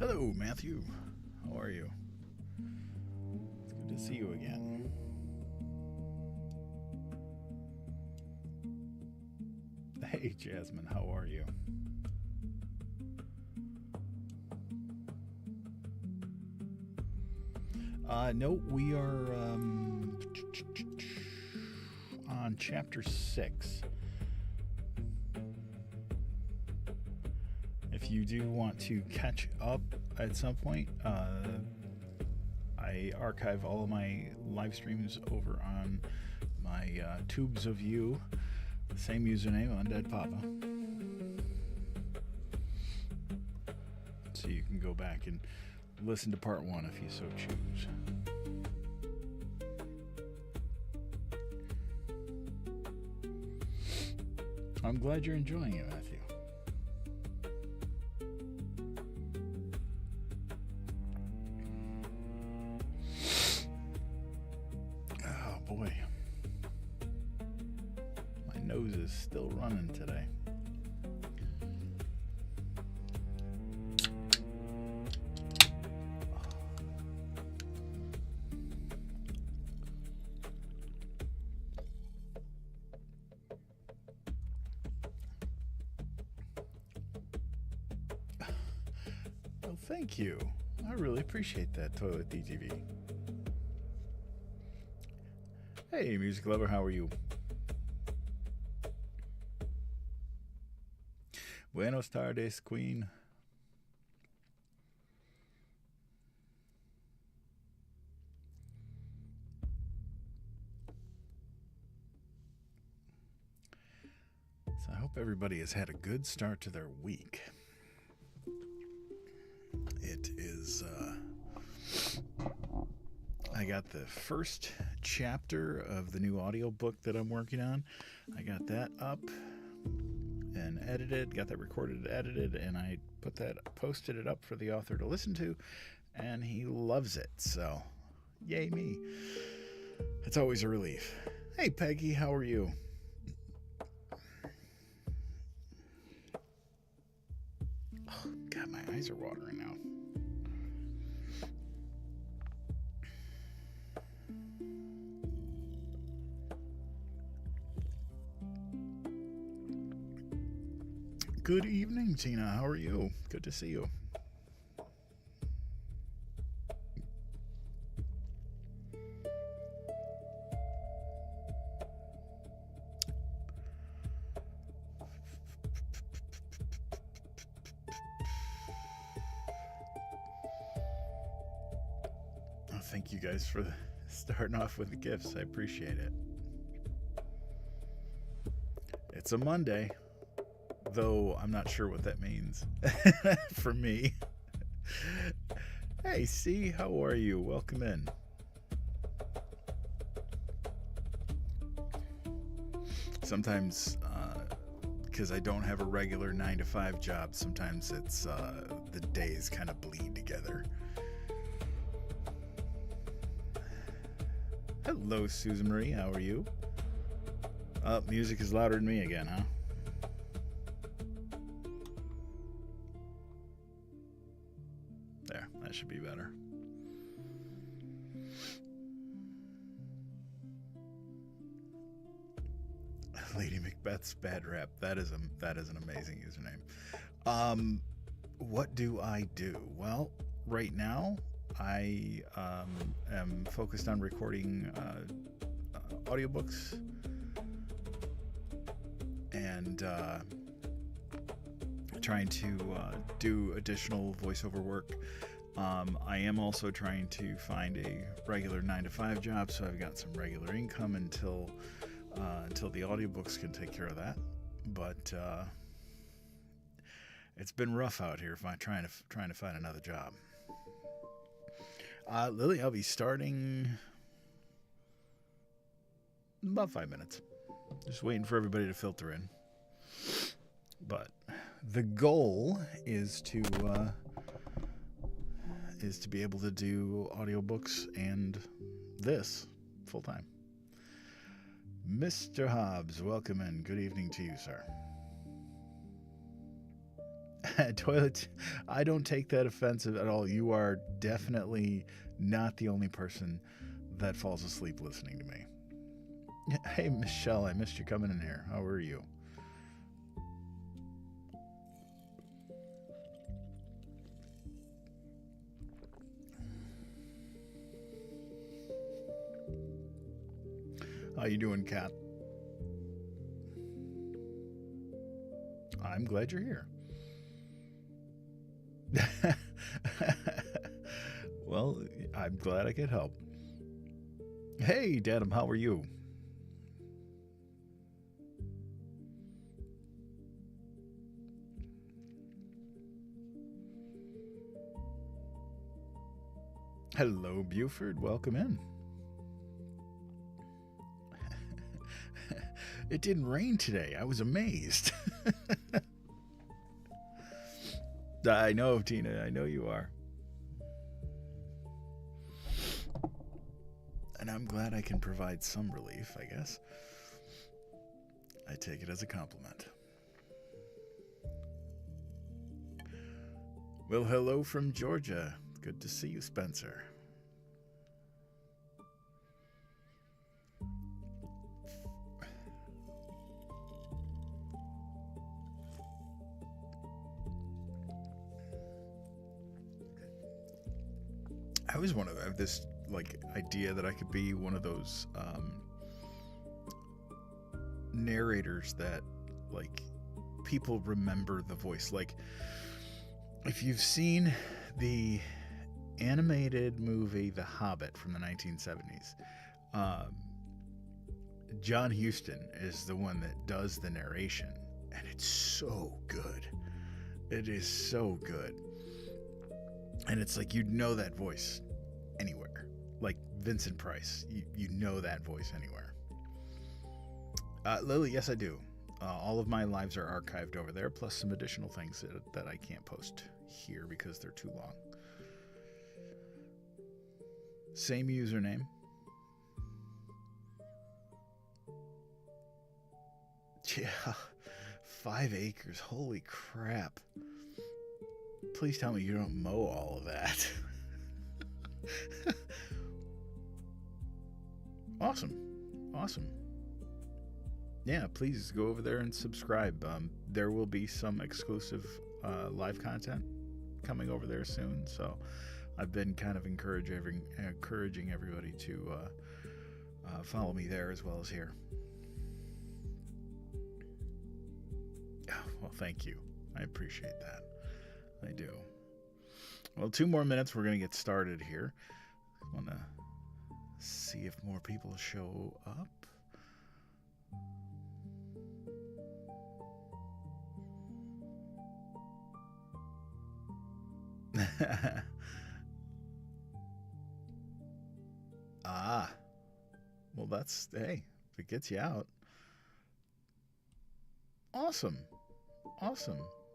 Hello, Matthew. How are you? It's good to see you again. Hey, Jasmine, how are you? No, we are on chapter 6. If you do want to catch up at some point, I archive all of my live streams over on my Tubes of You, same username, UndeadPapa. So you can go back and listen to part 1 if you so choose. I'm glad you're enjoying it, Matthew. Oh boy. My nose is still running today. Thank you. I really appreciate that, Toilet DTV. Hey, music lover, how are you? Buenos tardes, Queen. So I hope everybody has had a good start to their week. It is, I got the first chapter of the new audiobook that I'm working on. I got that up and edited, got that recorded and edited, and I posted it up for the author to listen to, and he loves it, so yay me. It's always a relief. Hey Peggy, how are you? Oh, God, my eyes are watering now. Good evening, Tina. How are you? Good to see you. Oh, thank you guys for starting off with the gifts. I appreciate it. It's a Monday. Though I'm not sure what that means for me. Hey, C, how are you? Welcome in. Sometimes, because I don't have a regular 9-to-5 job, sometimes it's the days kind of bleed together. Hello, Susan Marie. How are you? Music is louder than me again, huh? That should be better. Lady Macbeth's bad rap. That is an amazing username. What do I do? Well, right now I am focused on recording audiobooks and trying to do additional voiceover work. I am also trying to find a regular 9-to-5 job, so I've got some regular income until the audiobooks can take care of that. But it's been rough out here trying to find another job. Lily, I'll be starting in about 5 minutes. Just waiting for everybody to filter in. But the goal is to be able to do audiobooks and this full time. Mr. Hobbs, welcome in. Good evening to you, sir. Toilet, I don't take that offensive at all. You are definitely not the only person that falls asleep listening to me. Hey, Michelle, I missed you coming in here. How are you? How you doing, Kat? I'm glad you're here. Well, I'm glad I could help. Hey, Dadam, how are you? Hello, Buford. Welcome in. It didn't rain today. I was amazed. I know, Tina. I know you are. And I'm glad I can provide some relief, I guess. I take it as a compliment. Well, hello from Georgia. Good to see you, Spencer. I always want to have this idea that I could be one of those narrators that people remember the voice. Like, if you've seen the animated movie The Hobbit from the 1970s, John Huston is the one that does the narration, and it's so good. It is so good. And it's like, you know that voice anywhere. Like Vincent Price, you know that voice anywhere. Lily, yes I do. All of my lives are archived over there, plus some additional things that I can't post here because they're too long. Same username. Yeah, 5 acres, holy crap. Please tell me you don't mow all of that. Awesome. Yeah, please go over there and subscribe. There will be some exclusive live content coming over there soon, so I've been kind of encouraging everybody to follow me there as well as here. Well, thank you. I appreciate that. I do. Well, 2 more minutes. We're going to get started here. I want to see if more people show up. Well, that's, hey, if it gets you out. Awesome.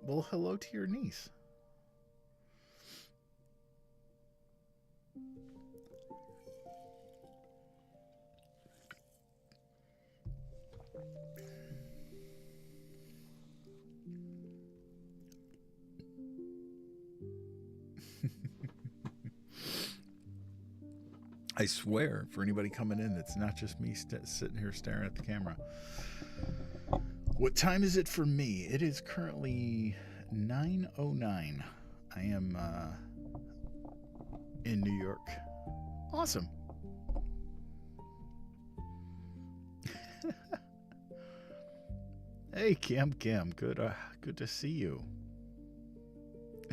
Well, hello to your niece. I swear, for anybody coming in, it's not just me sitting here staring at the camera. What time is it for me? It is currently 9:09. I am in New York. Awesome. Hey, Cam, good to see you.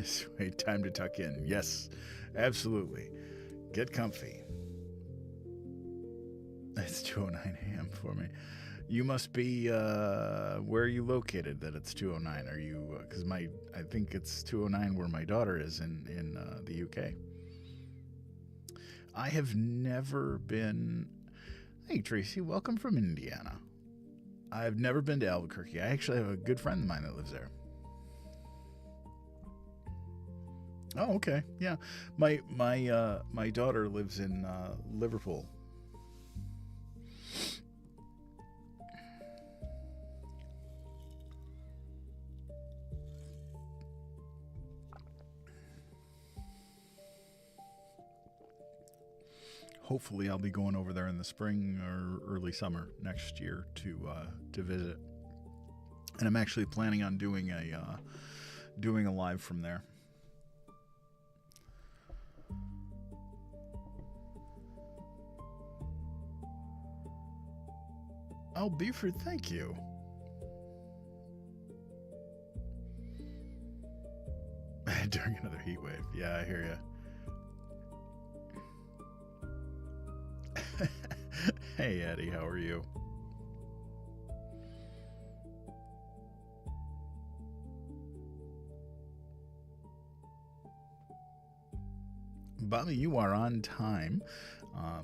Sweet, time to tuck in. Yes, absolutely. Get comfy. It's 2:09 a.m. for me. You must be, where are you located that it's 2:09? Are you, because I think it's 2:09 where my daughter is in the UK. I have never been, hey Tracy, welcome from Indiana. I've never been to Albuquerque. I actually have a good friend of mine that lives there. Oh, okay. Yeah. My daughter lives in Liverpool. hopefully I'll be going over there in the spring or early summer next year to visit. And I'm actually planning on doing a live from there. Oh, Buford, thank you. During another heat wave. Yeah, I hear you. Hey, Eddie, how are you? Bobby, you are on time. I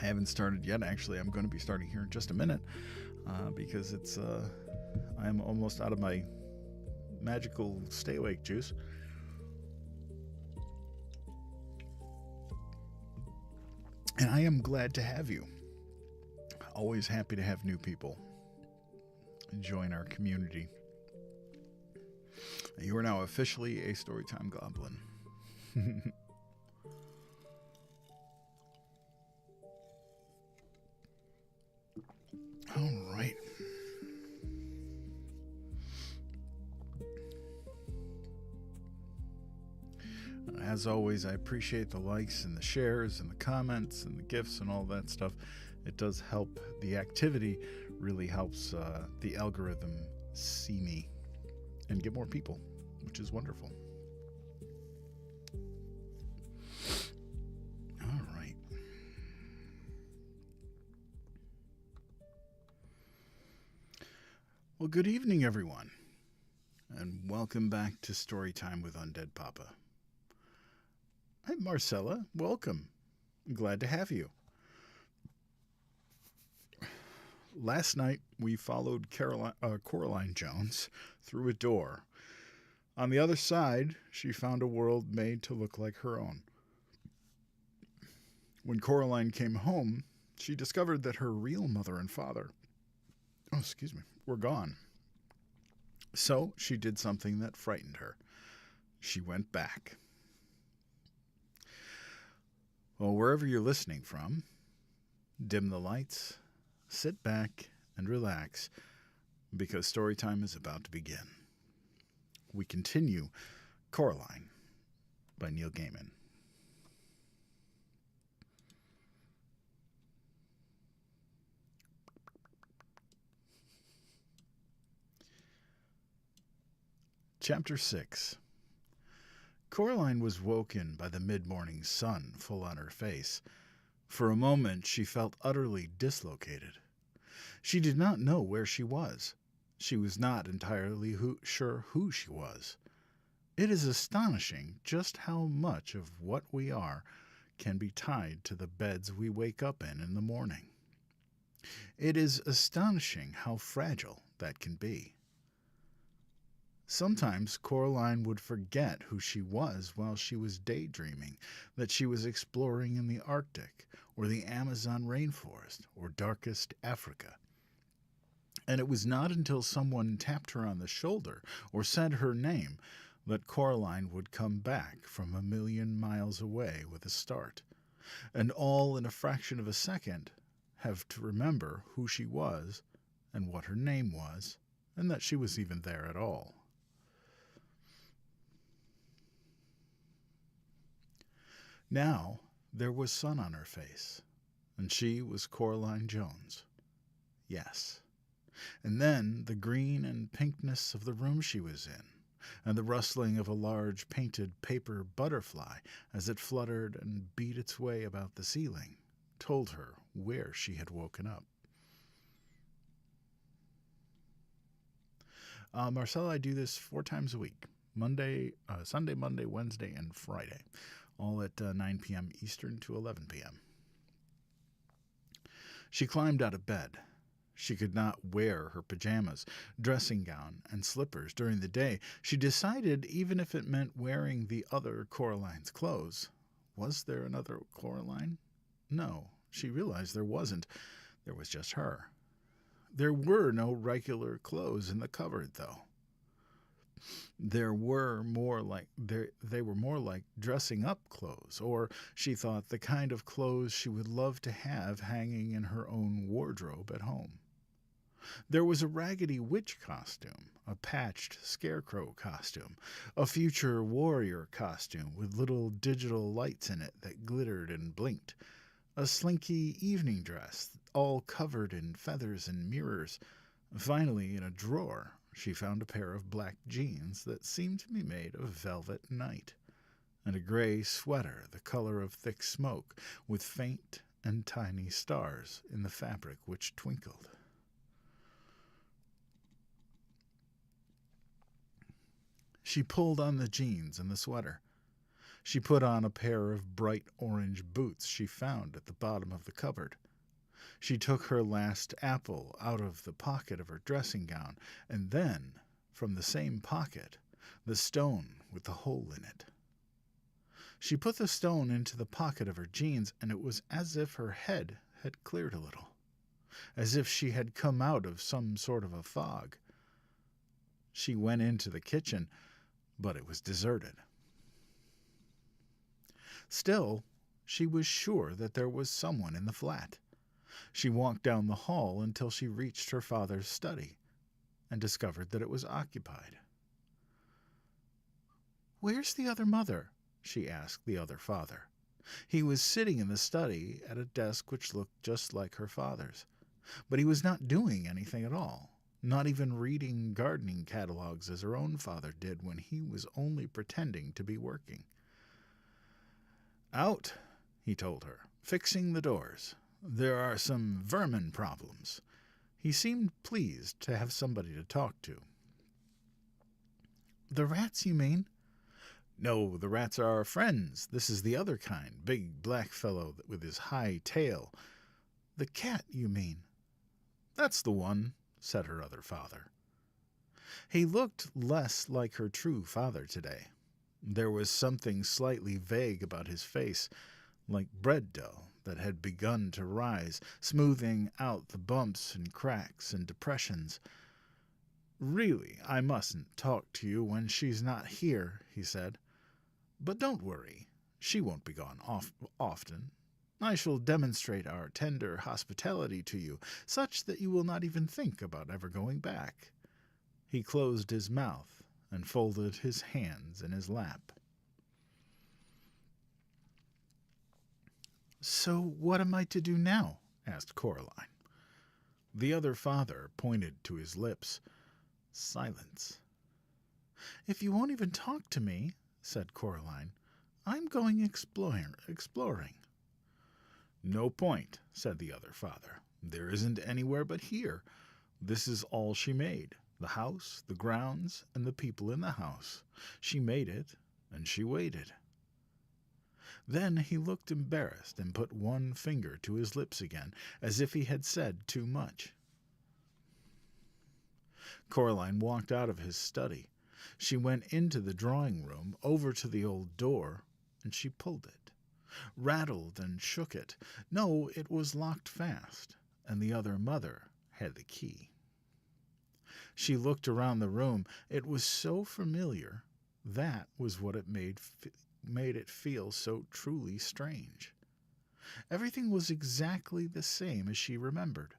haven't started yet. Actually, I'm going to be starting here in just a minute because I'm almost out of my magical stay awake juice. And I am glad to have you. Always happy to have new people join our community. You are now officially a Storytime Goblin. All right. As always, I appreciate the likes and the shares and the comments and the gifts and all that stuff. It does help the activity, really helps the algorithm see me and get more people, which is wonderful. All right. Well, good evening, everyone, and welcome back to Storytime with UndeadPapa. Hi, Marcella. Welcome. I'm glad to have you. Last night, we followed Coraline Jones through a door. On the other side, she found a world made to look like her own. When Coraline came home, she discovered that her real mother and father, were gone. So she did something that frightened her. She went back. Well, wherever you're listening from, dim the lights, sit back, and relax, because Storytime is about to begin. We continue Coraline by Neil Gaiman. Chapter 6. Coraline was woken by the mid-morning sun full on her face. For a moment she felt utterly dislocated. She did not know where she was. She was not entirely sure who she was. It is astonishing just how much of what we are can be tied to the beds we wake up in the morning. It is astonishing how fragile that can be. Sometimes Coraline would forget who she was while she was daydreaming that she was exploring in the Arctic or the Amazon rainforest or darkest Africa. And it was not until someone tapped her on the shoulder or said her name that Coraline would come back from 1,000,000 miles away with a start, and all in a fraction of a second have to remember who she was and what her name was, and that she was even there at all. Now there was sun on her face, and she was Coraline Jones. Yes. And then the green and pinkness of the room she was in, and the rustling of a large painted paper butterfly as it fluttered and beat its way about the ceiling, told her where she had woken up. Marcella, I do this 4 times a week. Sunday, Monday, Wednesday, and Friday. All at 9 p.m. Eastern to 11 p.m. She climbed out of bed. She could not wear her pajamas, dressing gown, and slippers during the day. She decided even if it meant wearing the other Coraline's clothes. Was there another Coraline? No, she realized there wasn't. There was just her. There were no regular clothes in the cupboard, though. They were more like dressing up clothes, or she thought the kind of clothes she would love to have hanging in her own wardrobe at home. There was a raggedy witch costume, a patched scarecrow costume, a future warrior costume with little digital lights in it that glittered and blinked, a slinky evening dress all covered in feathers and mirrors. Finally, in a drawer, she found a pair of black jeans that seemed to be made of velvet night, and a gray sweater the color of thick smoke, with faint and tiny stars in the fabric which twinkled. She pulled on the jeans and the sweater. She put on a pair of bright orange boots she found at the bottom of the cupboard. She took her last apple out of the pocket of her dressing gown, and then, from the same pocket, the stone with the hole in it. She put the stone into the pocket of her jeans, and it was as if her head had cleared a little, as if she had come out of some sort of a fog. She went into the kitchen, but it was deserted. Still, she was sure that there was someone in the flat. She walked down the hall until she reached her father's study and discovered that it was occupied. "Where's the other mother?" she asked the other father. He was sitting in the study at a desk which looked just like her father's, but he was not doing anything at all, not even reading gardening catalogs as her own father did when he was only pretending to be working. "Out," he told her, "fixing the doors. There are some vermin problems." He seemed pleased to have somebody to talk to. "The rats, you mean?" "No, the rats are our friends. This is the other kind, big black fellow with his high tail." "The cat, you mean?" "That's the one," said her other father. He looked less like her true father today. There was something slightly vague about his face, like bread dough that had begun to rise, smoothing out the bumps and cracks and depressions. "Really, I mustn't talk to you when she's not here," he said. "But don't worry, she won't be gone often. I shall demonstrate our tender hospitality to you, such that you will not even think about ever going back." He closed his mouth and folded his hands in his lap. "So what am I to do now?" asked Coraline. The other father pointed to his lips. Silence. "If you won't even talk to me," said Coraline, "I'm going exploring." "No point," said the other father. "There isn't anywhere but here. This is all she made. The house, the grounds, and the people in the house. She made it, and she waited." Then he looked embarrassed and put one finger to his lips again, as if he had said too much. Coraline walked out of his study. She went into the drawing room, over to the old door, and she pulled it, rattled and shook it. No, it was locked fast, and the other mother had the key. She looked around the room. It was so familiar. That was what it made it feel so truly strange. Everything was exactly the same as she remembered.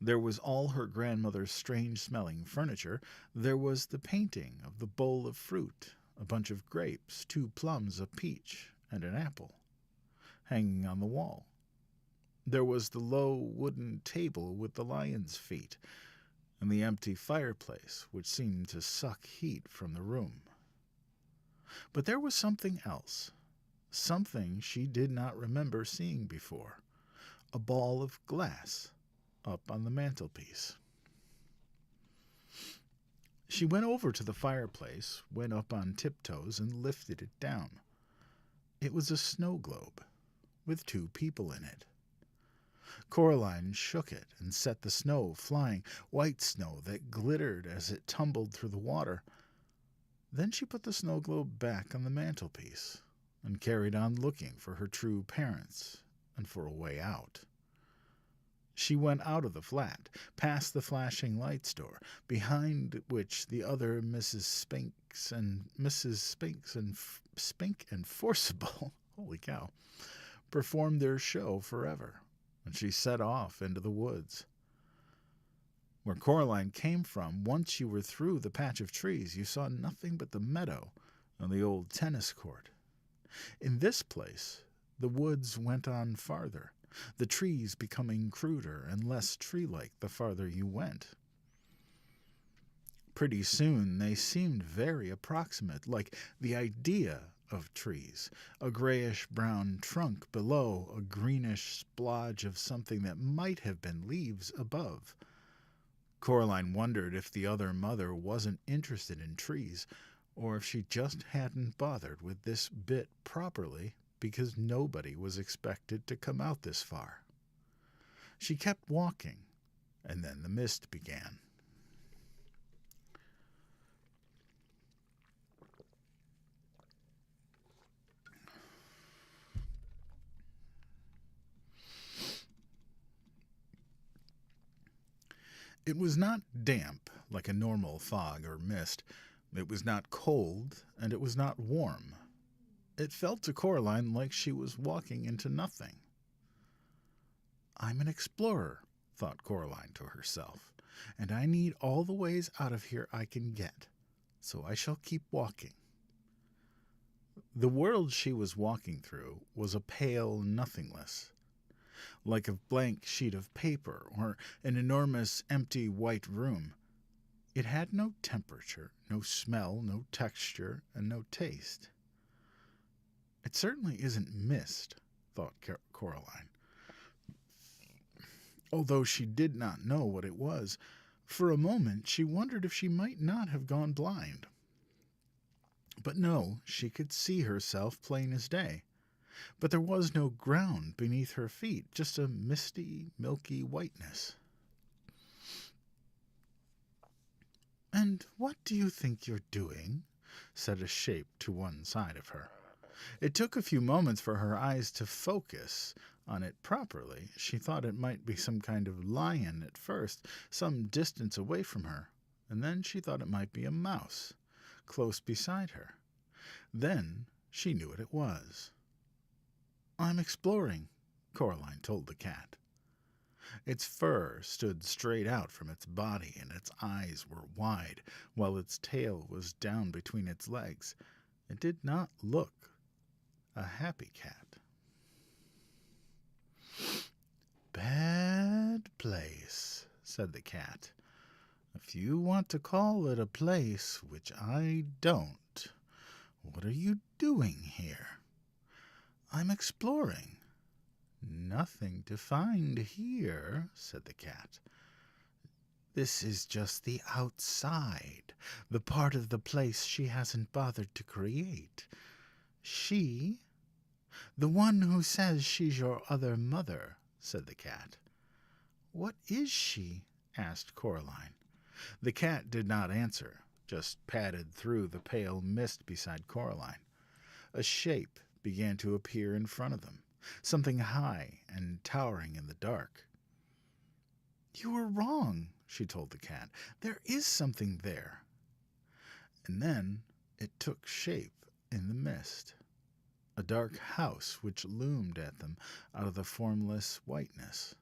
There was all her grandmother's strange-smelling furniture. There was the painting of the bowl of fruit, a bunch of grapes, 2 plums, a peach, and an apple, hanging on the wall. There was the low wooden table with the lion's feet, and the empty fireplace, which seemed to suck heat from the room. But there was something else, something she did not remember seeing before, a ball of glass up on the mantelpiece. She went over to the fireplace, went up on tiptoes, and lifted it down. It was a snow globe, with 2 people in it. Coraline shook it and set the snow flying, white snow that glittered as it tumbled through the water. Then she put the snow globe back on the mantelpiece and carried on looking for her true parents and for a way out. She went out of the flat, past the flashing light store, behind which the other Spink and Forcible, holy cow, performed their show forever, and she set off into the woods. Where Coraline came from, once you were through the patch of trees, you saw nothing but the meadow and the old tennis court. In this place, the woods went on farther, the trees becoming cruder and less tree-like the farther you went. Pretty soon they seemed very approximate, like the idea of trees, a grayish-brown trunk below, a greenish splodge of something that might have been leaves above. Coraline wondered if the other mother wasn't interested in trees, or if she just hadn't bothered with this bit properly because nobody was expected to come out this far. She kept walking, and then the mist began. It was not damp like a normal fog or mist. It was not cold, and it was not warm. It felt to Coraline like she was walking into nothing. I'm an explorer, thought Coraline to herself, and I need all the ways out of here I can get, so I shall keep walking. The world she was walking through was a pale nothingness, like a blank sheet of paper or an enormous empty white room. It had no temperature, no smell, no texture, and no taste. It certainly isn't mist, thought Coraline. Although she did not know what it was, for a moment she wondered if she might not have gone blind. But no, she could see herself plain as day. But there was no ground beneath her feet, just a misty, milky whiteness. "And what do you think you're doing?" said a shape to one side of her. It took a few moments for her eyes to focus on it properly. She thought it might be some kind of lion at first, some distance away from her, and then she thought it might be a mouse, close beside her. Then she knew what it was. "I'm exploring," Coraline told the cat. Its fur stood straight out from its body, and its eyes were wide, while its tail was down between its legs. It did not look a happy cat. "Bad place," said the cat. "If you want to call it a place, which I don't, what are you doing here?" "I'm exploring." "Nothing to find here," said the cat. "This is just the outside, the part of the place she hasn't bothered to create. She? The one who says she's your other mother," said the cat. "What is she?" asked Coraline. The cat did not answer, just padded through the pale mist beside Coraline. A shape began to appear in front of them, something high and towering in the dark. "You were wrong," she told the cat. "There is something there." And then it took shape in the mist, a dark house which loomed at them out of the formless whiteness.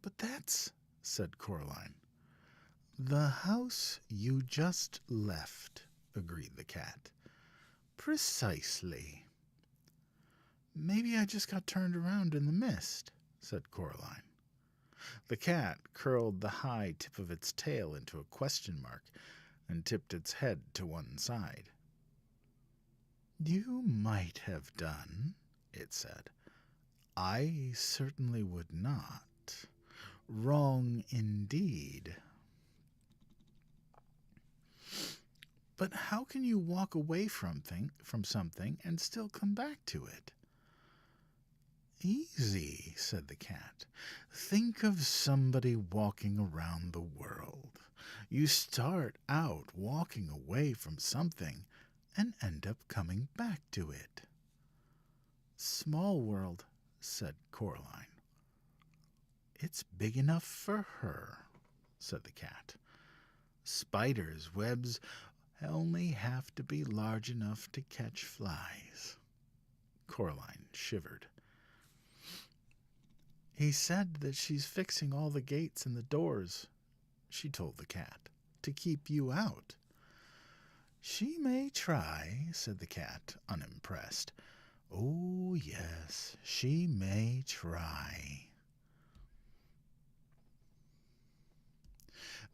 "But that's," said Coraline. "The house you just left," agreed the cat. "Precisely." "Maybe I just got turned around in the mist," said Coraline. The cat curled the high tip of its tail into a question mark and tipped its head to one side. "You might have done," it said. "I certainly would not. Wrong indeed." "But how can you walk away from something and still come back to it?" "Easy," said the cat. "Think of somebody walking around the world. You start out walking away from something and end up coming back to it." "Small world," said Coraline. "It's big enough for her," said the cat. "Spiders' webs only have to be large enough to catch flies." Coraline shivered. "He said that she's fixing all the gates and the doors," she told the cat, "to keep you out." "She may try," said the cat, unimpressed. "Oh, yes, she may try."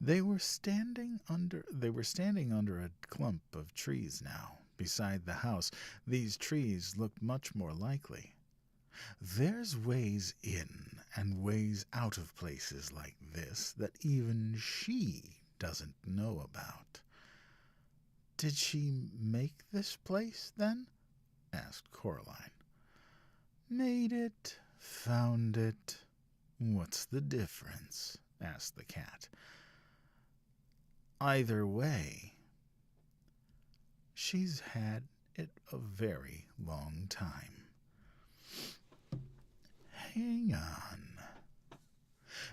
They were standing under a clump of trees now, beside the house. These trees looked much more likely. "There's ways in and ways out of places like this that even she doesn't know about." "Did she make this place, then?" asked Coraline. "Made it, found it. What's the difference?" asked the cat. "Either way, she's had it a very long time. Hang on."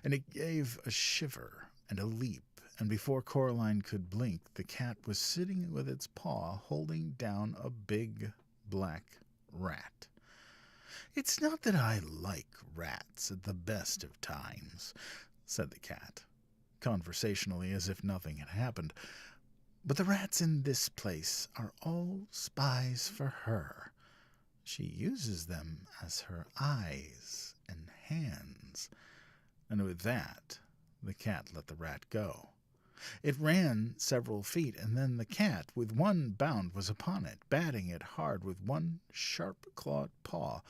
And it gave a shiver and a leap, and before Coraline could blink, the cat was sitting with its paw holding down a big black rat. "It's not that I like rats at the best of times," said the cat, conversationally as if nothing had happened, "but the rats in this place are all spies for her. She uses them as her eyes and hands." And with that, the cat let the rat go. It ran several feet, and then the cat, with one bound, was upon it, batting it hard with one sharp-clawed paw,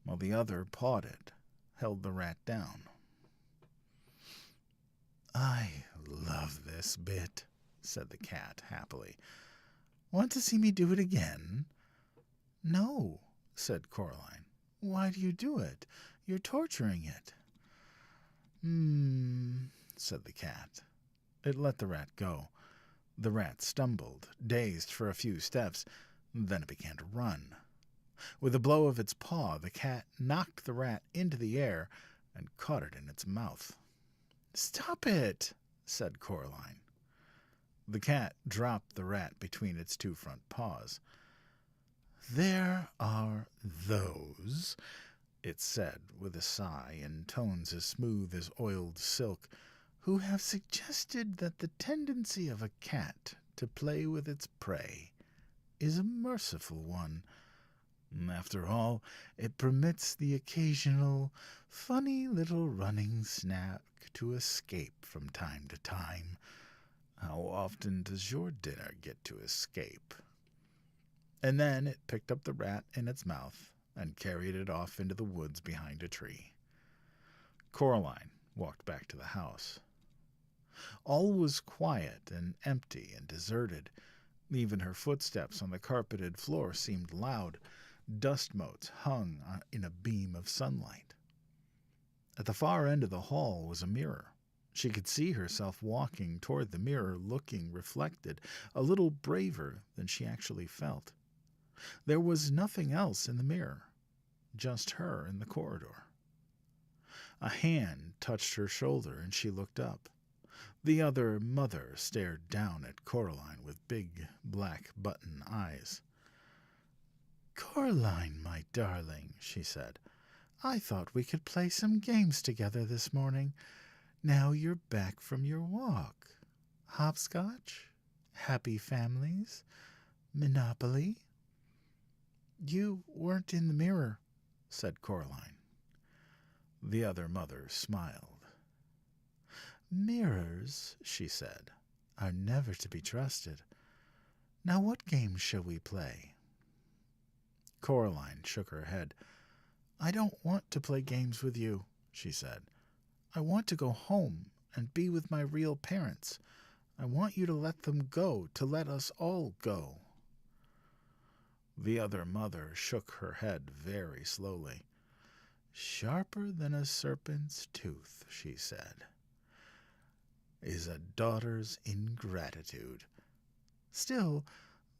while the other pawed it, held the rat down. "I love this bit," said the cat happily. "Want to see me do it again?" "No," said Coraline. "Why do you do it? You're torturing it." Said the cat. It let the rat go. The rat stumbled, dazed for a few steps. Then it began to run. With a blow of its paw, the cat knocked the rat into the air and caught it in its mouth. "Stop it," said Coraline. The cat dropped the rat between its two front paws. "There are those," it said with a sigh in tones as smooth as oiled silk, "who have suggested that the tendency of a cat to play with its prey is a merciful one. After all, it permits the occasional funny little running snack to escape from time to time. How often does your dinner get to escape?" And then it picked up the rat in its mouth and carried it off into the woods behind a tree. Coraline walked back to the house. All was quiet and empty and deserted. Even her footsteps on the carpeted floor seemed loud. Dust motes hung in a beam of sunlight. At the far end of the hall was a mirror. She could see herself walking toward the mirror, looking reflected, a little braver than she actually felt. There was nothing else in the mirror, just her in the corridor. A hand touched her shoulder, and she looked up. The other mother stared down at Coraline with big black button eyes. "Coraline, my darling," she said, "I thought we could play some games together this morning. Now you're back from your walk. Hopscotch? Happy Families? Monopoly?" "You weren't in the mirror," said Coraline. The other mother smiled. "Mirrors," she said, "are never to be trusted. Now what games shall we play?" Coraline shook her head. "I don't want to play games with you," she said. "I want to go home and be with my real parents. I want you to let them go, to let us all go." The other mother shook her head very slowly. "Sharper than a serpent's tooth," she said, "is a daughter's ingratitude. Still,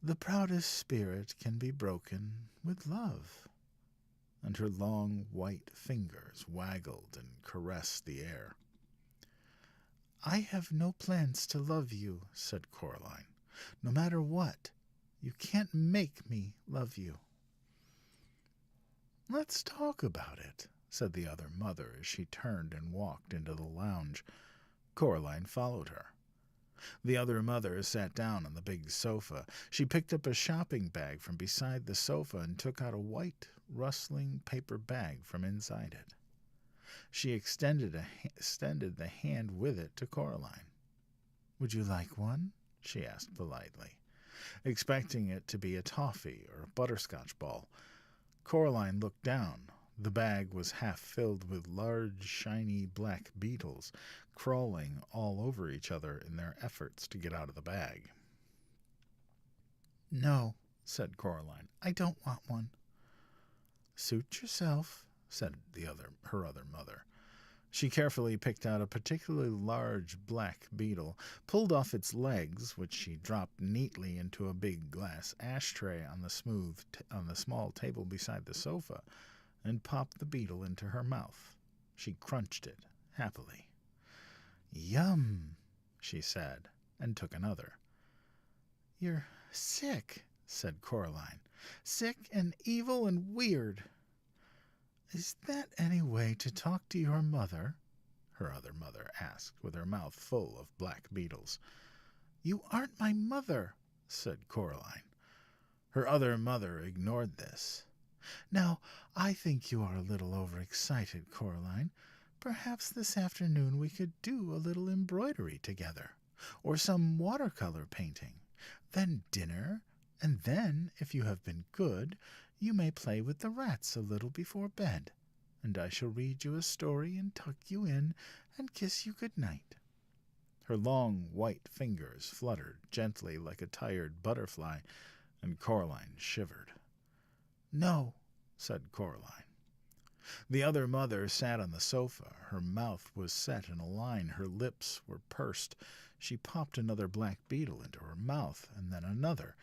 the proudest spirit can be broken with love. and her long white fingers waggled and caressed the air. "I have no plans to love you," said Coraline. "No matter what, you can't make me love you." "Let's talk about it," said the other mother as she turned and walked into the lounge. Coraline followed her. The other mother sat down on the big sofa. She picked up a shopping bag from beside the sofa and took out a white, rustling paper bag from inside it. She extended the hand with it to Coraline. "Would you like one?" she asked politely, expecting it to be a toffee or a butterscotch ball. Coraline looked down. The bag was half filled with large, shiny black beetles, crawling all over each other in their efforts to get out of the bag. "No," said Coraline, "I don't want one." "Suit yourself," said her other mother. She carefully picked out a particularly large black beetle, pulled off its legs, which she dropped neatly into a big glass ashtray on the small table beside the sofa, and popped the beetle into her mouth. She crunched it happily. "Yum," she said, and took another. "You're sick," said Coraline. "Sick and evil and weird." "Is that any way to talk to your mother?" her other mother asked, with her mouth full of black beetles. "You aren't my mother," said Coraline. Her other mother ignored this. "Now, I think you are a little overexcited, Coraline. Perhaps this afternoon we could do a little embroidery together, or some watercolor painting. Then dinner, and then, if you have been good, you may play with the rats a little before bed, and I shall read you a story and tuck you in and kiss you good night." Her long white fingers fluttered gently like a tired butterfly, and Coraline shivered. "No," said Coraline. The other mother sat on the sofa. Her mouth was set in a line. Her lips were pursed. She popped another black beetle into her mouth, and then another,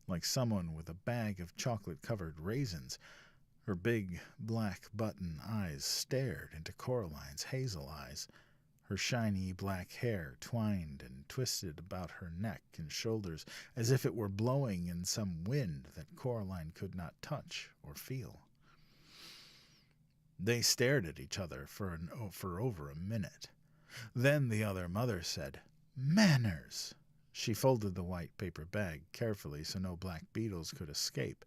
like someone with a bag of chocolate-covered raisins. Her big black button eyes stared into Coraline's hazel eyes. Her shiny black hair twined and twisted about her neck and shoulders as if it were blowing in some wind that Coraline could not touch or feel. They stared at each other for over a minute. Then the other mother said, "Manners!" She folded the white paper bag carefully so no black beetles could escape,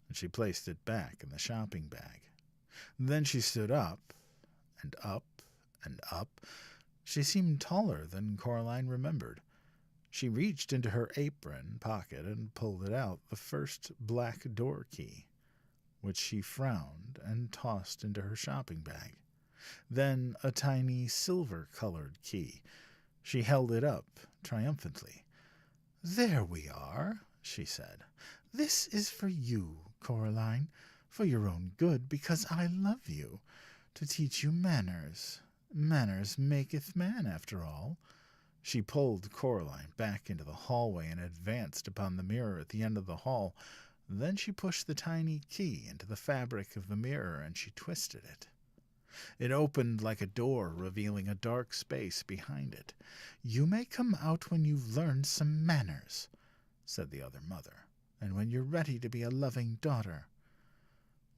and she placed it back in the shopping bag. Then she stood up, and up, and up. She seemed taller than Coraline remembered. She reached into her apron pocket and pulled it out, the first black door key, which she frowned and tossed into her shopping bag. Then a tiny silver-colored key. She held it up triumphantly. "There we are," she said. "This is for you, Coraline, for your own good, because I love you, to teach you manners. Manners maketh man, after all." She pulled Coraline back into the hallway and advanced upon the mirror at the end of the hall. Then she pushed the tiny key into the fabric of the mirror, and she twisted it. It opened like a door, revealing a dark space behind it. "You may come out when you've learned some manners," said the other mother, "and when you're ready to be a loving daughter."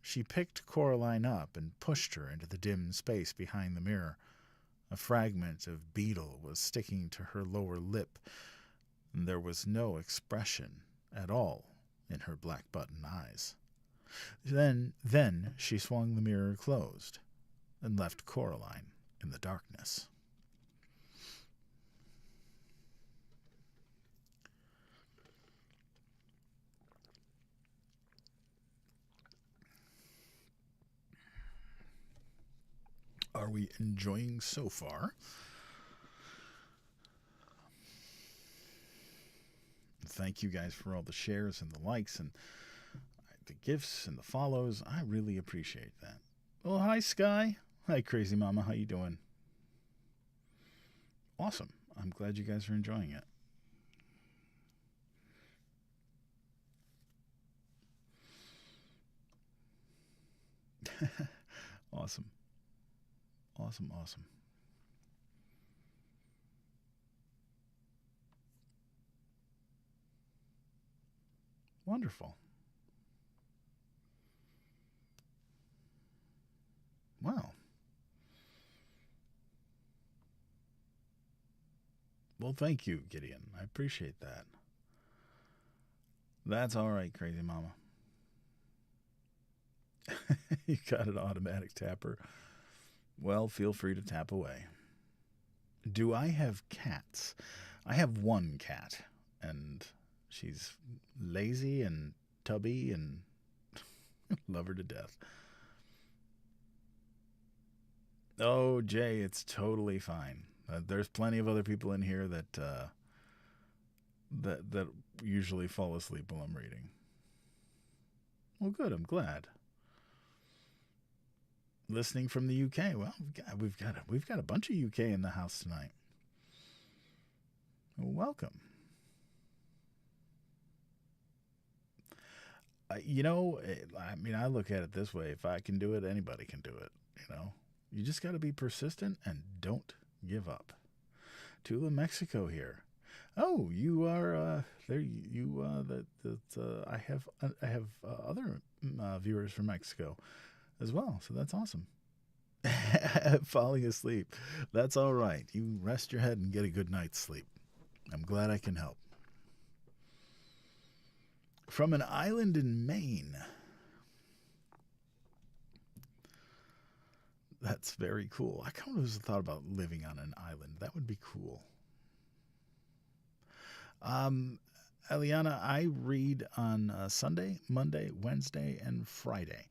She picked Coraline up and pushed her into the dim space behind the mirror. A fragment of beetle was sticking to her lower lip, and there was no expression at all in her black button eyes. Then she swung the mirror closed and left Coraline in the darkness. Are we enjoying so far? Thank you guys for all the shares and the likes and the gifts and the follows. I really appreciate that. Oh, hi, Sky. Hi, Crazy Mama. How you doing? Awesome. I'm glad you guys are enjoying it. Awesome. Awesome. Awesome. Wonderful. Wow. Well, thank you, Gideon. I appreciate that. That's all right, crazy mama. You got an automatic tapper. Well, feel free to tap away. Do I have cats? I have one cat, and she's lazy and tubby and love her to death. Oh, Jay, it's totally fine. There's plenty of other people in here that usually fall asleep while I'm reading. Well, good. I'm glad. Listening from the UK. Well, we've got a bunch of UK in the house tonight. Welcome. I mean, I look at it this way: if I can do it, anybody can do it. You just got to be persistent and don't give up. Tula, Mexico here. Oh, you are there. I have other viewers from Mexico as well, so that's awesome. Falling asleep. That's all right. You rest your head and get a good night's sleep. I'm glad I can help. From an island in Maine. That's very cool. I kind of always thought about living on an island. That would be cool. Um, Eliana, I read on Sunday, Monday, Wednesday, and Friday,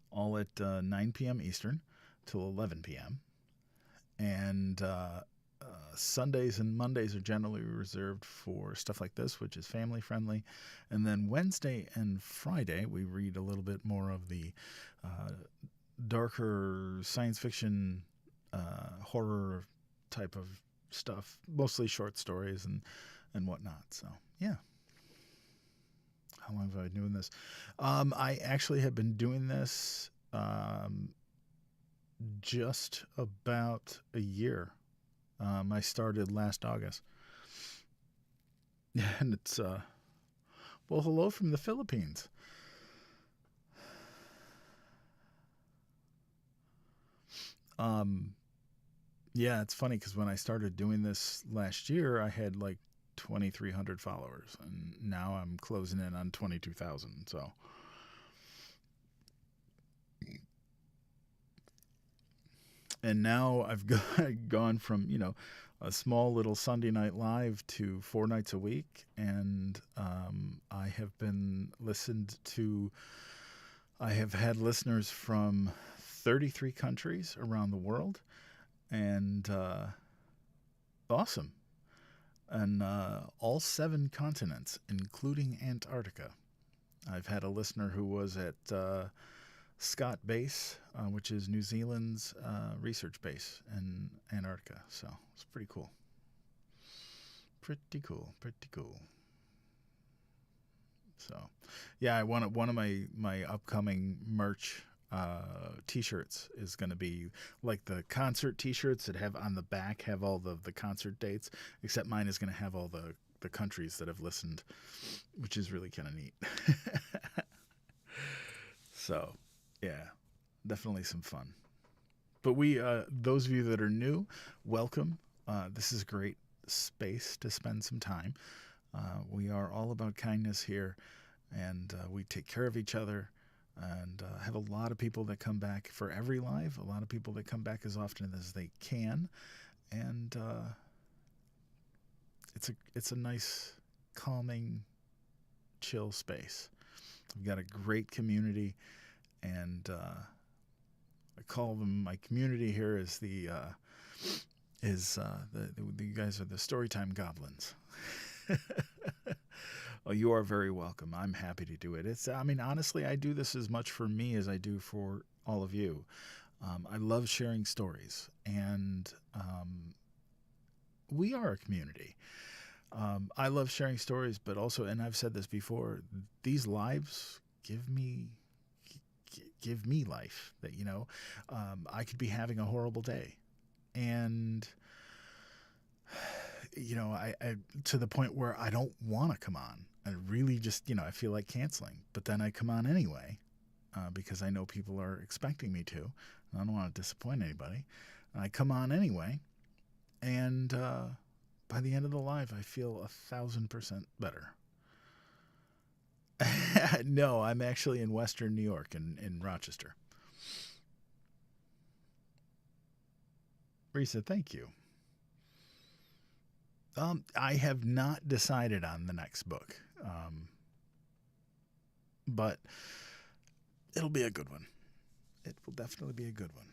all at 9 p.m. Eastern till 11 p.m. And Sundays and Mondays are generally reserved for stuff like this, which is family friendly. And then Wednesday and Friday, we read a little bit more of the darker science fiction, horror type of stuff, mostly short stories and whatnot. So, yeah. How long have I been doing this? I actually have been doing this just about a year. I started last August. And it's, well, hello from the Philippines. Um, yeah, it's funny because when I started doing this last year, I had like 2,300 followers, and now I'm closing in on 22,000. So, and now I've gone from a small little Sunday night live to 4 nights a week, and I have been listened to. I have had listeners from 33 countries around the world, and awesome, and all 7 continents, including Antarctica. I've had a listener who was at Scott Base, which is New Zealand's research base in Antarctica. So it's pretty cool. Pretty cool. Pretty cool. So, yeah, I want one of my upcoming merch T-shirts is going to be like the concert T-shirts that have on the back have all the concert dates, except mine is going to have all the countries that have listened, which is really kind of neat. So, yeah, definitely some fun. But those of you that are new, welcome. This is a great space to spend some time. We are all about kindness here, and we take care of each other, and have a lot of people that come back for every live, a lot of people that come back as often as they can, and it's a nice, calming, chill space. We've got a great community, and I call them my community here is the you guys are the Storytime goblins. Oh, you are very welcome. I'm happy to do it. I mean, honestly, I do this as much for me as I do for all of you. I love sharing stories, and we are a community. I love sharing stories, but also, and I've said this before, these lives give me life. That, I could be having a horrible day. And, I to the point where I don't want to come on. I really just, I feel like canceling. But then I come on anyway because I know people are expecting me to. I don't want to disappoint anybody. I come on anyway. And by the end of the live, I feel 1,000% better. No, I'm actually in Western New York, in Rochester. Risa, thank you. I have not decided on the next book, but it'll be a good one. It will definitely be a good one.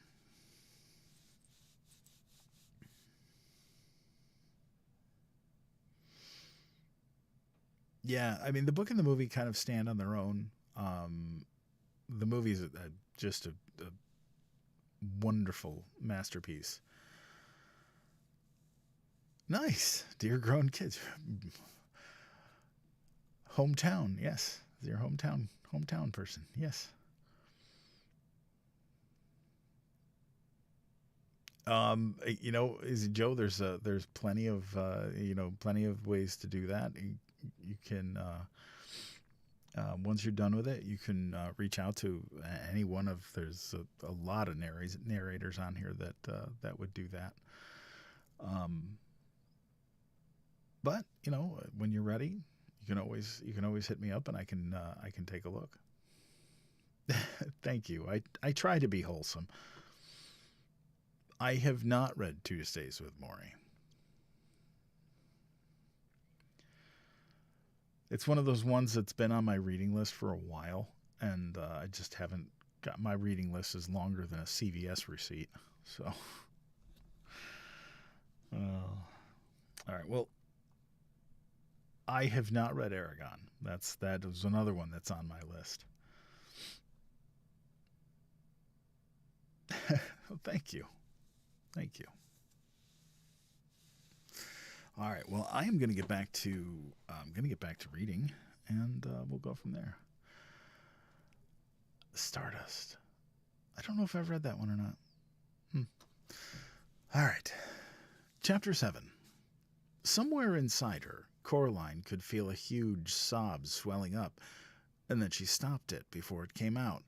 Yeah, I mean, the book and the movie kind of stand on their own. The movie is just a wonderful masterpiece. Nice. Dear grown kids. Hometown, yes. Your hometown person, yes. Joe, there's plenty of plenty of ways to do that. You can once you're done with it, you can reach out to any one of. There's a lot of narrators on here that would do that. But when you're ready, you can always hit me up, and I can take a look. Thank you. I try to be wholesome. I have not read Tuesdays with Morrie. It's one of those ones that's been on my reading list for a while, and I just haven't got. My reading list is longer than a CVS receipt. So, all right. Well, I have not read Aragon. That was another one that's on my list. Thank you. All right. Well, I'm going to get back to reading, and we'll go from there. Stardust. I don't know if I've read that one or not. All right. Chapter 7. Somewhere inside her, Coraline could feel a huge sob swelling up, and then she stopped it before it came out.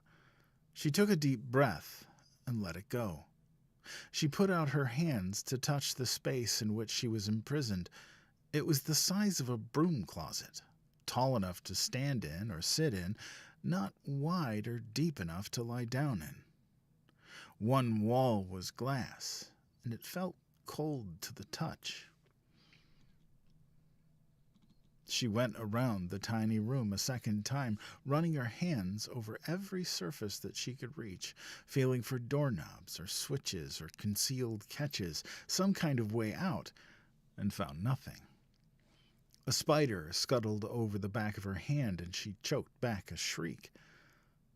She took a deep breath and let it go. She put out her hands to touch the space in which she was imprisoned. It was the size of a broom closet, tall enough to stand in or sit in, not wide or deep enough to lie down in. One wall was glass, and it felt cold to the touch. She went around the tiny room a second time, running her hands over every surface that she could reach, feeling for doorknobs or switches or concealed catches, some kind of way out, and found nothing. A spider scuttled over the back of her hand, and she choked back a shriek.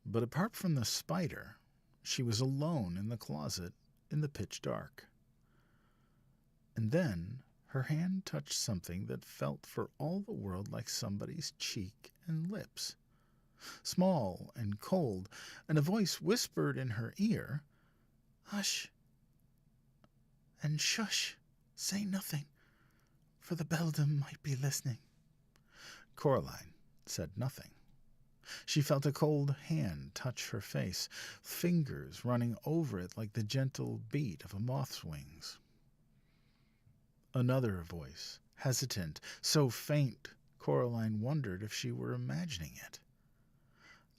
But apart from the spider, she was alone in the closet in the pitch dark. And then her hand touched something that felt for all the world like somebody's cheek and lips. Small and cold, and a voice whispered in her ear, "Hush, and shush, say nothing, for the beldam might be listening." Coraline said nothing. She felt a cold hand touch her face, fingers running over it like the gentle beat of a moth's wings. Another voice, hesitant, so faint, Coraline wondered if she were imagining it.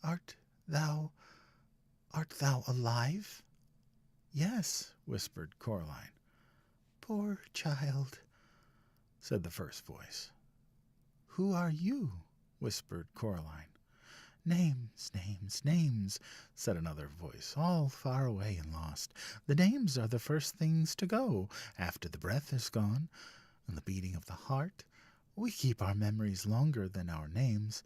Art thou alive?" "Yes," whispered Coraline. "Poor child," said the first voice. "Who are you?" whispered Coraline. "Names, names, names," said another voice, all far away and lost. "The names are the first things to go, after the breath is gone, and the beating of the heart. We keep our memories longer than our names.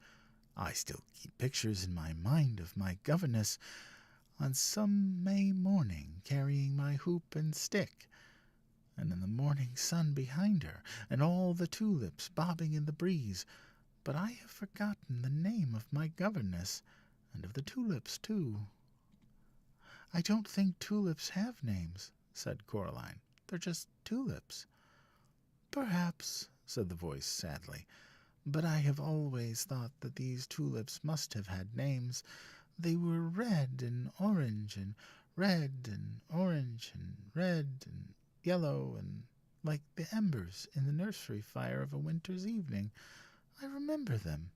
I still keep pictures in my mind of my governess, on some May morning, carrying my hoop and stick, and in the morning sun behind her, and all the tulips bobbing in the breeze. But I have forgotten the name of my governess, and of the tulips, too." I don't think tulips have names, said Coraline. They're just tulips. Perhaps, said the voice sadly, but I have always thought that these tulips must have had names. They were red and orange and red and orange and red and yellow and like the embers in the nursery fire of a winter's evening. I remember them.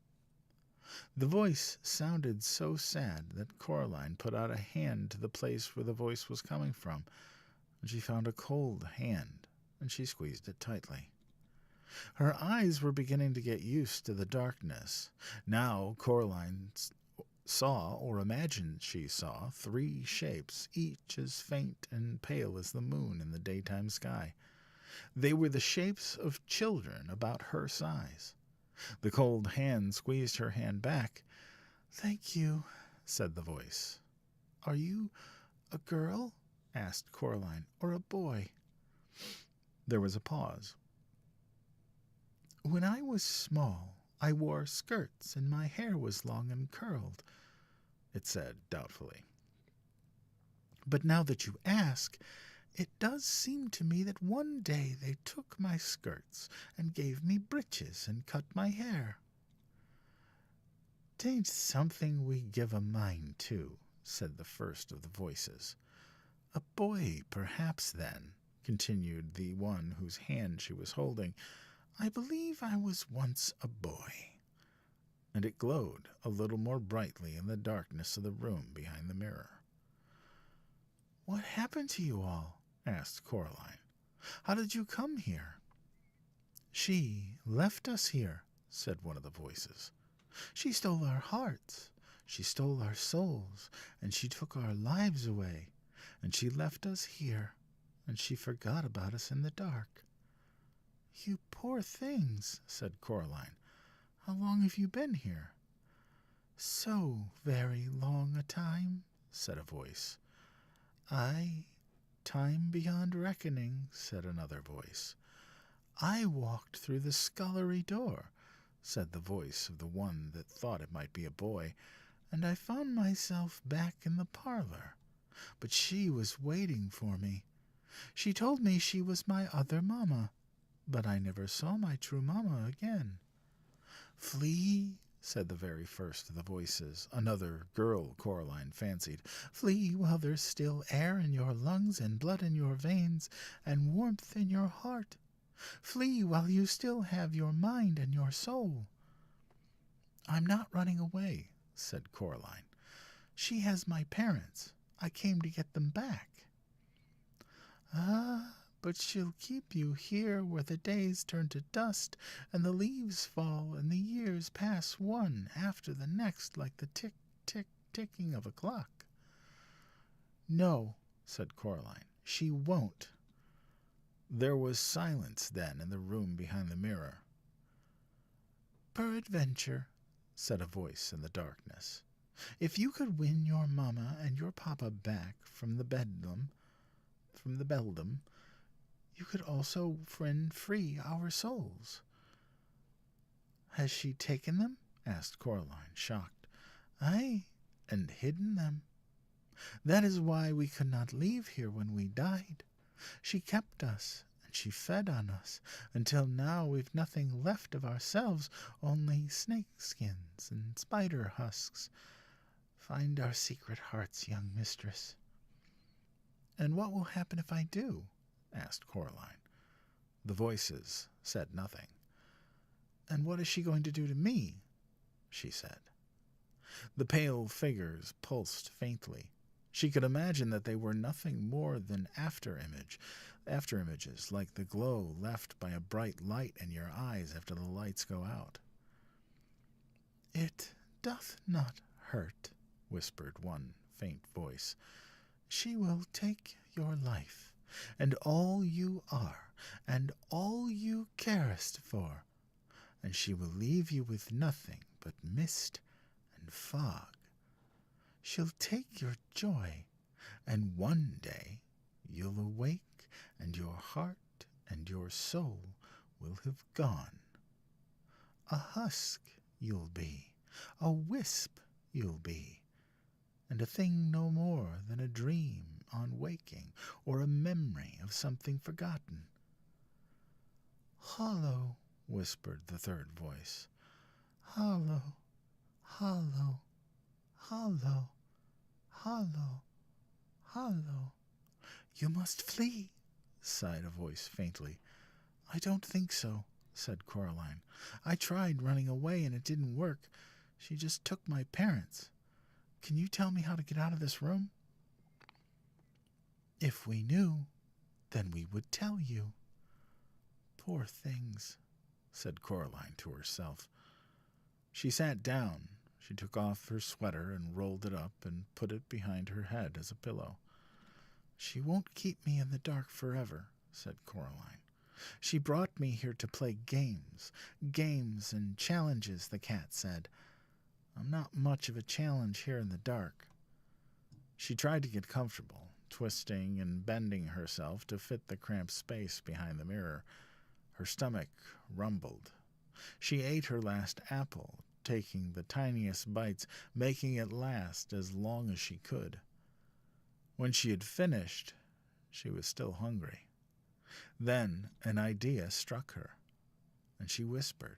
The voice sounded so sad that Coraline put out a hand to the place where the voice was coming from, and she found a cold hand, and she squeezed it tightly. Her eyes were beginning to get used to the darkness. Now Coraline saw, or imagined she saw, 3 shapes, each as faint and pale as the moon in the daytime sky. They were the shapes of children about her size. The cold hand squeezed her hand back. Thank you, said the voice. Are you a girl? Asked Coraline, or a boy? There was a pause. When I was small, I wore skirts and my hair was long and curled, it said doubtfully. But now that you ask, it does seem to me that one day they took my skirts and gave me breeches and cut my hair. 'Tain't something we give a mind to, said the first of the voices. A boy, perhaps, then, continued the one whose hand she was holding. I believe I was once a boy. And it glowed a little more brightly in the darkness of the room behind the mirror. What happened to you all? Asked Coraline. How did you come here? She left us here, said one of the voices. She stole our hearts, she stole our souls, and she took our lives away, and she left us here, and she forgot about us in the dark. You poor things, said Coraline. How long have you been here? So very long a time, said a voice. Time beyond reckoning, said another voice. I walked through the scullery door, said the voice of the one that thought it might be a boy, and I found myself back in the parlor. But she was waiting for me. She told me she was my other mamma, but I never saw my true mamma again. Flee, said the very first of the voices, another girl, Coraline fancied. Flee while there's still air in your lungs and blood in your veins and warmth in your heart. Flee while you still have your mind and your soul. I'm not running away, said Coraline. She has my parents. I came to get them back. Ah, but she'll keep you here where the days turn to dust and the leaves fall and the years pass one after the next like the tick, tick, ticking of a clock. No, said Coraline, she won't. There was silence then in the room behind the mirror. Peradventure, said a voice in the darkness, if you could win your mamma and your papa back from the beldam, you could also free our souls. Has she taken them? Asked Coraline, shocked. Aye, and hidden them. That is why we could not leave here when we died. She kept us, and she fed on us, until now we've nothing left of ourselves, only snake skins and spider husks. Find our secret hearts, young mistress. And what will happen if I do? Asked Coraline. The voices said nothing. And what is she going to do to me? She said. The pale figures pulsed faintly. She could imagine that they were nothing more than after-images, like the glow left by a bright light in your eyes after the lights go out. It doth not hurt, whispered one faint voice. She will take your life, and all you are, and all you carest for, and she will leave you with nothing but mist and fog. She'll take your joy, and one day you'll awake, and your heart and your soul will have gone. A husk you'll be, a wisp you'll be, and a thing no more than a dream on waking, or a memory of something forgotten. Hollow, whispered the third voice. Hollow, hollow, hollow, hollow, hollow. You must flee, sighed a voice faintly. I don't think so, said Coraline. I tried running away and it didn't work. She just took my parents. Can you tell me how to get out of this room? If we knew, then we would tell you. Poor things, said Coraline to herself. She sat down. She took off her sweater and rolled it up and put it behind her head as a pillow. She won't keep me in the dark forever, said Coraline. She brought me here to play games and challenges, the cat said. I'm not much of a challenge here in the dark. She tried to get comfortable, twisting and bending herself to fit the cramped space behind the mirror. Her stomach rumbled. She ate her last apple, taking the tiniest bites, making it last as long as she could. When she had finished, she was still hungry. Then an idea struck her, and she whispered,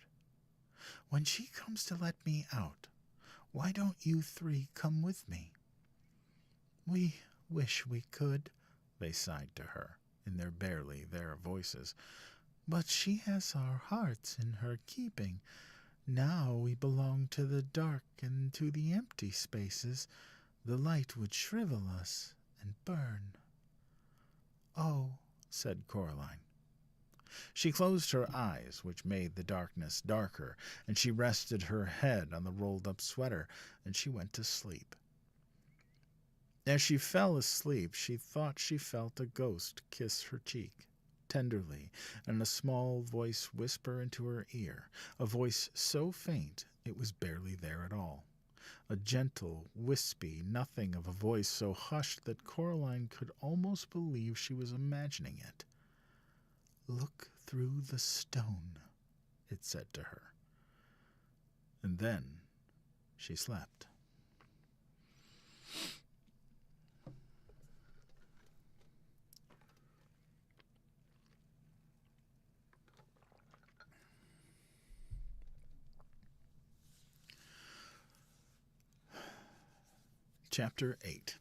When she comes to let me out, why don't you three come with me? We wish we could, they sighed to her, in their barely there voices. But she has our hearts in her keeping. Now we belong to the dark and to the empty spaces. The light would shrivel us and burn. Oh, said Coraline. She closed her eyes, which made the darkness darker, and she rested her head on the rolled-up sweater, and she went to sleep. As she fell asleep, she thought she felt a ghost kiss her cheek, tenderly, and a small voice whisper into her ear, a voice so faint it was barely there at all. A gentle, wispy nothing of a voice so hushed that Coraline could almost believe she was imagining it. Look through the stone, it said to her. And then she slept. Chapter 8.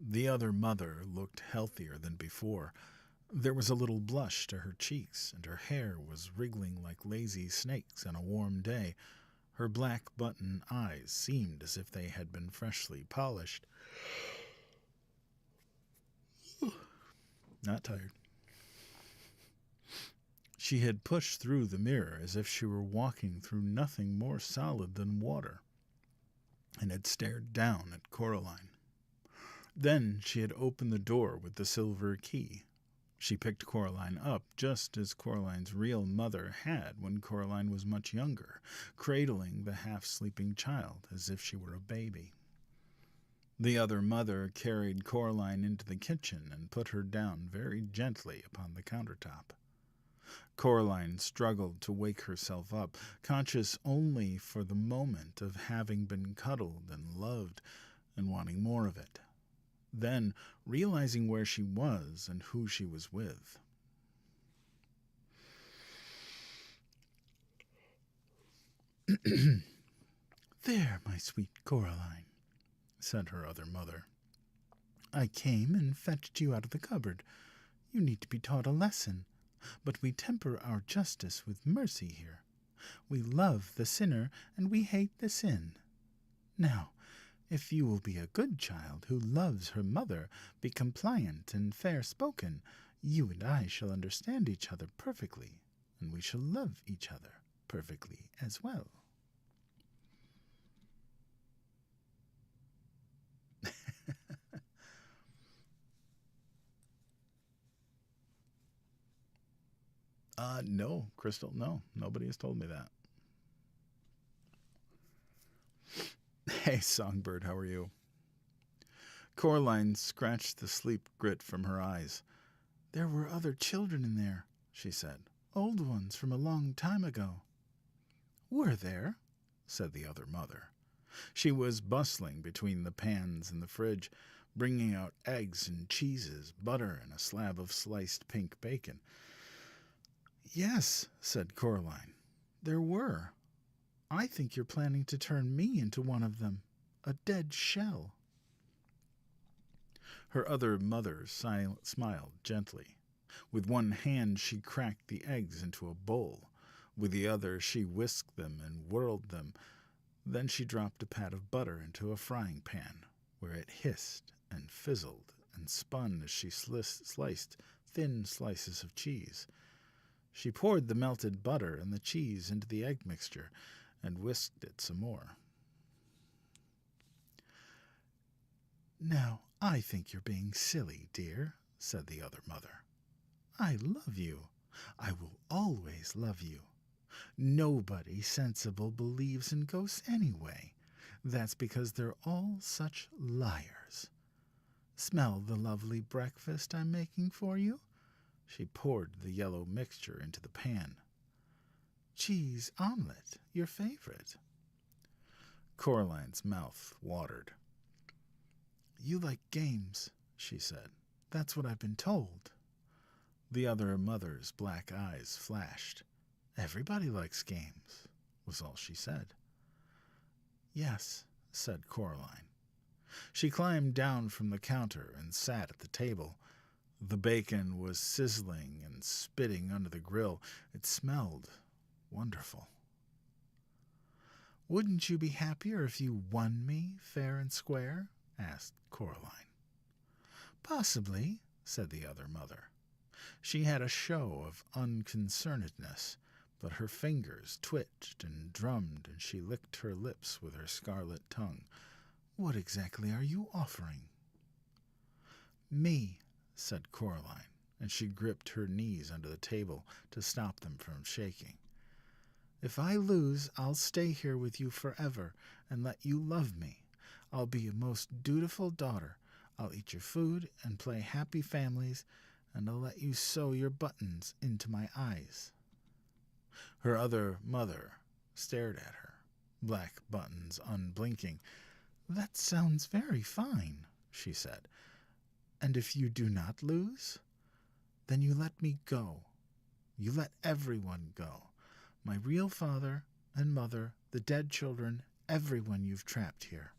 The other mother looked healthier than before. There was a little blush to her cheeks, and her hair was wriggling like lazy snakes on a warm day. Her black button eyes seemed as if they had been freshly polished. Not tired. She had pushed through the mirror as if she were walking through nothing more solid than water, and had stared down at Coraline. Then she had opened the door with the silver key. She picked Coraline up just as Coraline's real mother had when Coraline was much younger, cradling the half-sleeping child as if she were a baby. The other mother carried Coraline into the kitchen and put her down very gently upon the countertop. Coraline struggled to wake herself up, conscious only for the moment of having been cuddled and loved and wanting more of it. Then, realizing where she was and who she was with. There, my sweet Coraline, said her other mother. I came and fetched you out of the cupboard. You need to be taught a lesson, but we temper our justice with mercy here. We love the sinner and we hate the sin. Now, if you will be a good child who loves her mother, be compliant and fair-spoken, you and I shall understand each other perfectly, and we shall love each other perfectly as well. No, Crystal, no. Nobody has told me that. Hey, Songbird, how are you? Coraline scratched the sleep grit from her eyes. There were other children in there, she said. Old ones from a long time ago. Were there? Said the other mother. She was bustling between the pans and the fridge, bringing out eggs and cheeses, butter, and a slab of sliced pink bacon. "Yes," said Coraline, "there were. I think you're planning to turn me into one of them, a dead shell." Her other mother smiled gently. With one hand she cracked the eggs into a bowl. With the other she whisked them and whirled them. Then she dropped a pat of butter into a frying pan, where it hissed and fizzled and spun as she sliced thin slices of cheese. She poured the melted butter and the cheese into the egg mixture and whisked it some more. "Now, I think you're being silly, dear," said the other mother. "I love you. I will always love you. Nobody sensible believes in ghosts anyway. That's because they're all such liars. Smell the lovely breakfast I'm making for you." She poured the yellow mixture into the pan. "Cheese omelet, your favorite." Coraline's mouth watered. "You like games," she said. "That's what I've been told." The other mother's black eyes flashed. "Everybody likes games," was all she said. "Yes," said Coraline. She climbed down from the counter and sat at the table. The bacon was sizzling and spitting under the grill. It smelled wonderful. "Wouldn't you be happier if you won me fair and square?" asked Coraline. "Possibly," said the other mother. She had a show of unconcernedness, but her fingers twitched and drummed, and she licked her lips with her scarlet tongue. "What exactly are you offering?" "Me," said Coraline, and she gripped her knees under the table to stop them from shaking. "If I lose, I'll stay here with you forever and let you love me. I'll be a most dutiful daughter. I'll eat your food and play happy families, and I'll let you sew your buttons into my eyes." Her other mother stared at her, black buttons unblinking. "That sounds very fine," she said. "And if you do not lose, then you let me go. You let everyone go. My real father and mother, the dead children, everyone you've trapped here."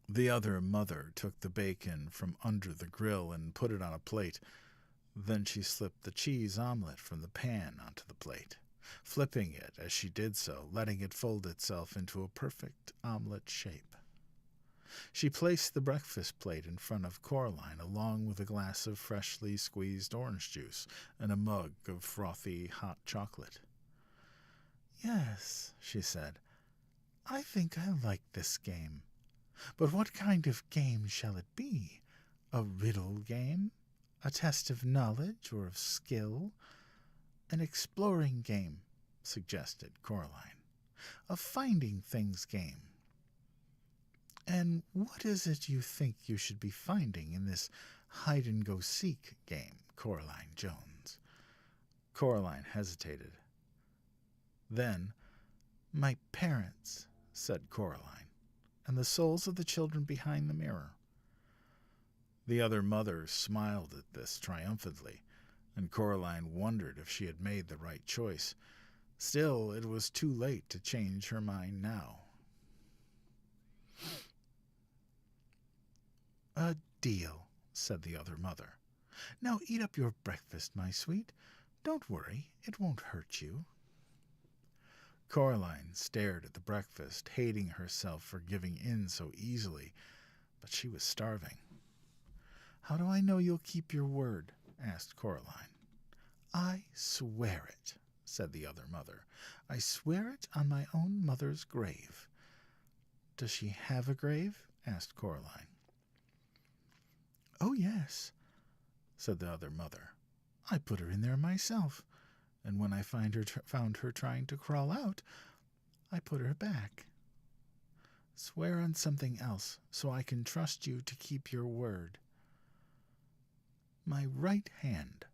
The other mother took the bacon from under the grill and put it on a plate. Then she slipped the cheese omelet from the pan onto the plate, flipping it as she did so, letting it fold itself into a perfect omelet shape. She placed the breakfast plate in front of Coraline, along with a glass of freshly squeezed orange juice and a mug of frothy hot chocolate. "Yes," she said, "I think I like this game. But what kind of game shall it be? A riddle game? A test of knowledge or of skill?" "An exploring game," suggested Coraline. "A finding things game." "And what is it you think you should be finding in this hide-and-go-seek game, Coraline Jones?" Coraline hesitated. Then, "My parents," said Coraline, "and the souls of the children behind the mirror." The other mother smiled at this triumphantly, and Coraline wondered if she had made the right choice. Still, it was too late to change her mind now. "A deal," said the other mother. "Now eat up your breakfast, my sweet. Don't worry, it won't hurt you." Coraline stared at the breakfast, hating herself for giving in so easily, but she was starving. "How do I know you'll keep your word?" asked Coraline. "I swear it," said the other mother. "I swear it on my own mother's grave." "Does she have a grave?" asked Coraline. "Oh, yes," said the other mother. "I put her in there myself, and when I found her trying to crawl out, I put her back. Swear on something else, so I can trust you to keep your word." "My right hand,"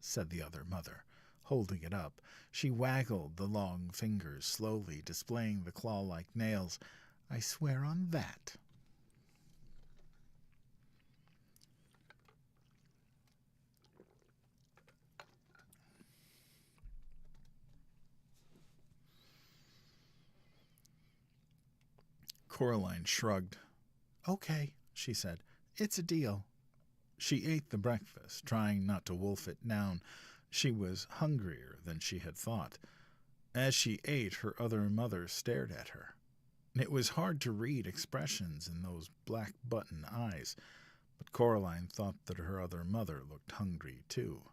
said the other mother, Holding it up, she waggled the long fingers slowly, displaying the claw-like nails. "I swear on that." Coraline shrugged. "Okay," she said. "It's a deal." She ate the breakfast, trying not to wolf it down. She was hungrier than she had thought. As she ate, her other mother stared at her. It was hard to read expressions in those black button eyes, but Coraline thought that her other mother looked hungry too.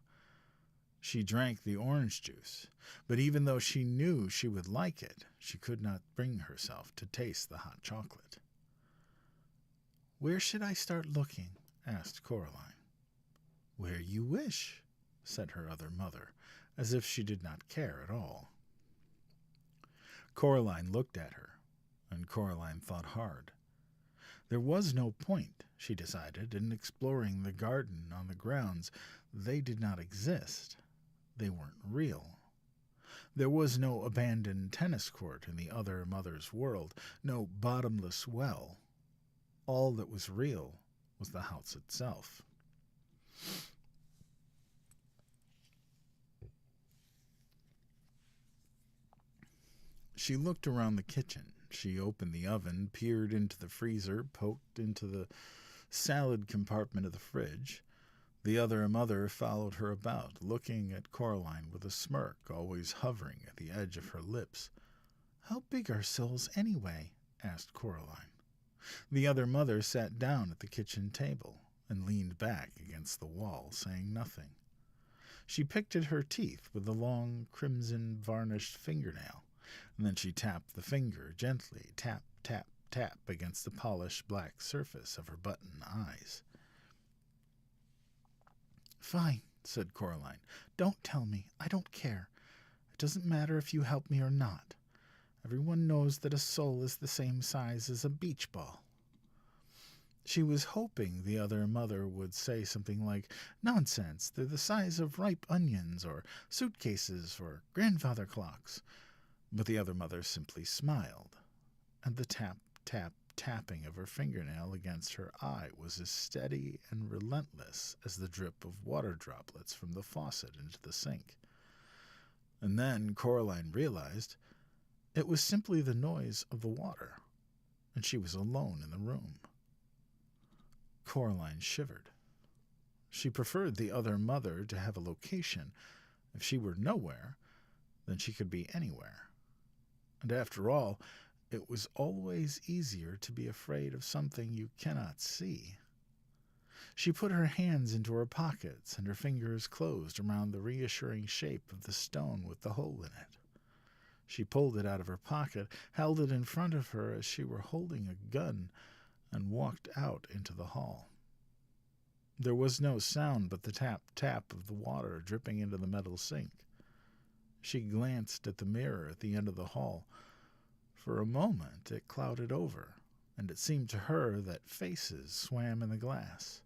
She drank the orange juice, but even though she knew she would like it, she could not bring herself to taste the hot chocolate. "Where should I start looking?" asked Coraline. "Where you wish," said her other mother, as if she did not care at all. Coraline looked at her, and Coraline thought hard. There was no point, she decided, in exploring the garden on the grounds. They did not exist. They weren't real. There was no abandoned tennis court in the other mother's world, no bottomless well. All that was real was the house itself. She looked around the kitchen. She opened the oven, peered into the freezer, poked into the salad compartment of the fridge. The other mother followed her about, looking at Coraline with a smirk always hovering at the edge of her lips. "How big are souls anyway?" asked Coraline. The other mother sat down at the kitchen table and leaned back against the wall, saying nothing. She picked at her teeth with a long crimson-varnished fingernail, and then she tapped the finger gently, tap, tap, tap, against the polished black surface of her button eyes. "Fine," said Coraline. "Don't tell me. I don't care. It doesn't matter if you help me or not. Everyone knows that a soul is the same size as a beach ball." She was hoping the other mother would say something like, "Nonsense, they're the size of ripe onions, or suitcases, or grandfather clocks." But the other mother simply smiled, and the tap, tap, tapping of her fingernail against her eye was as steady and relentless as the drip of water droplets from the faucet into the sink. And then Coraline realized it was simply the noise of the water, and she was alone in the room. Coraline shivered. She preferred the other mother to have a location. If she were nowhere, then she could be anywhere. And after all, it was always easier to be afraid of something you cannot see. She put her hands into her pockets, and her fingers closed around the reassuring shape of the stone with the hole in it. She pulled it out of her pocket, held it in front of her as she were holding a gun, and walked out into the hall. There was no sound but the tap-tap of the water dripping into the metal sink. She glanced at the mirror at the end of the hall. For a moment it clouded over, and it seemed to her that faces swam in the glass,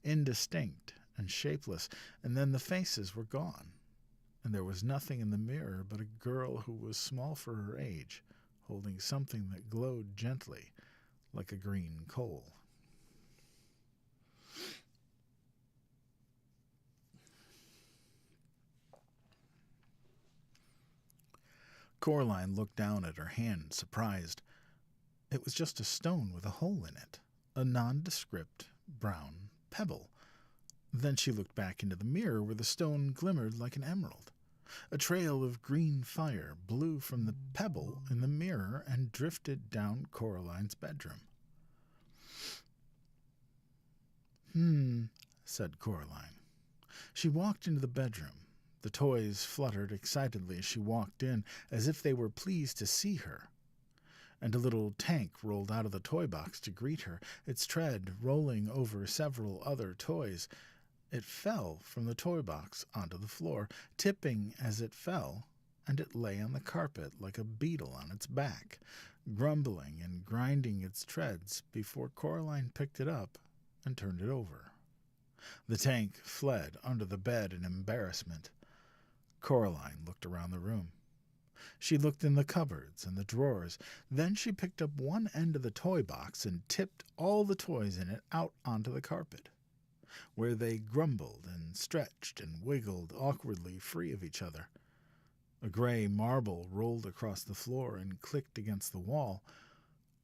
indistinct and shapeless, and then the faces were gone, and there was nothing in the mirror but a girl who was small for her age, holding something that glowed gently like a green coal. Coraline looked down at her hand, surprised. It was just a stone with a hole in it, a nondescript brown pebble. Then she looked back into the mirror where the stone glimmered like an emerald. A trail of green fire blew from the pebble in the mirror and drifted down Coraline's bedroom. Said Coraline. She walked into the bedroom. The toys fluttered excitedly as she walked in, as if they were pleased to see her. And a little tank rolled out of the toy box to greet her, its tread rolling over several other toys. It fell from the toy box onto the floor, tipping as it fell, and it lay on the carpet like a beetle on its back, grumbling and grinding its treads before Coraline picked it up and turned it over. The tank fled under the bed in embarrassment. Coraline looked around the room. She looked in the cupboards and the drawers. Then she picked up one end of the toy box and tipped all the toys in it out onto the carpet, where they grumbled and stretched and wiggled awkwardly free of each other. A gray marble rolled across the floor and clicked against the wall.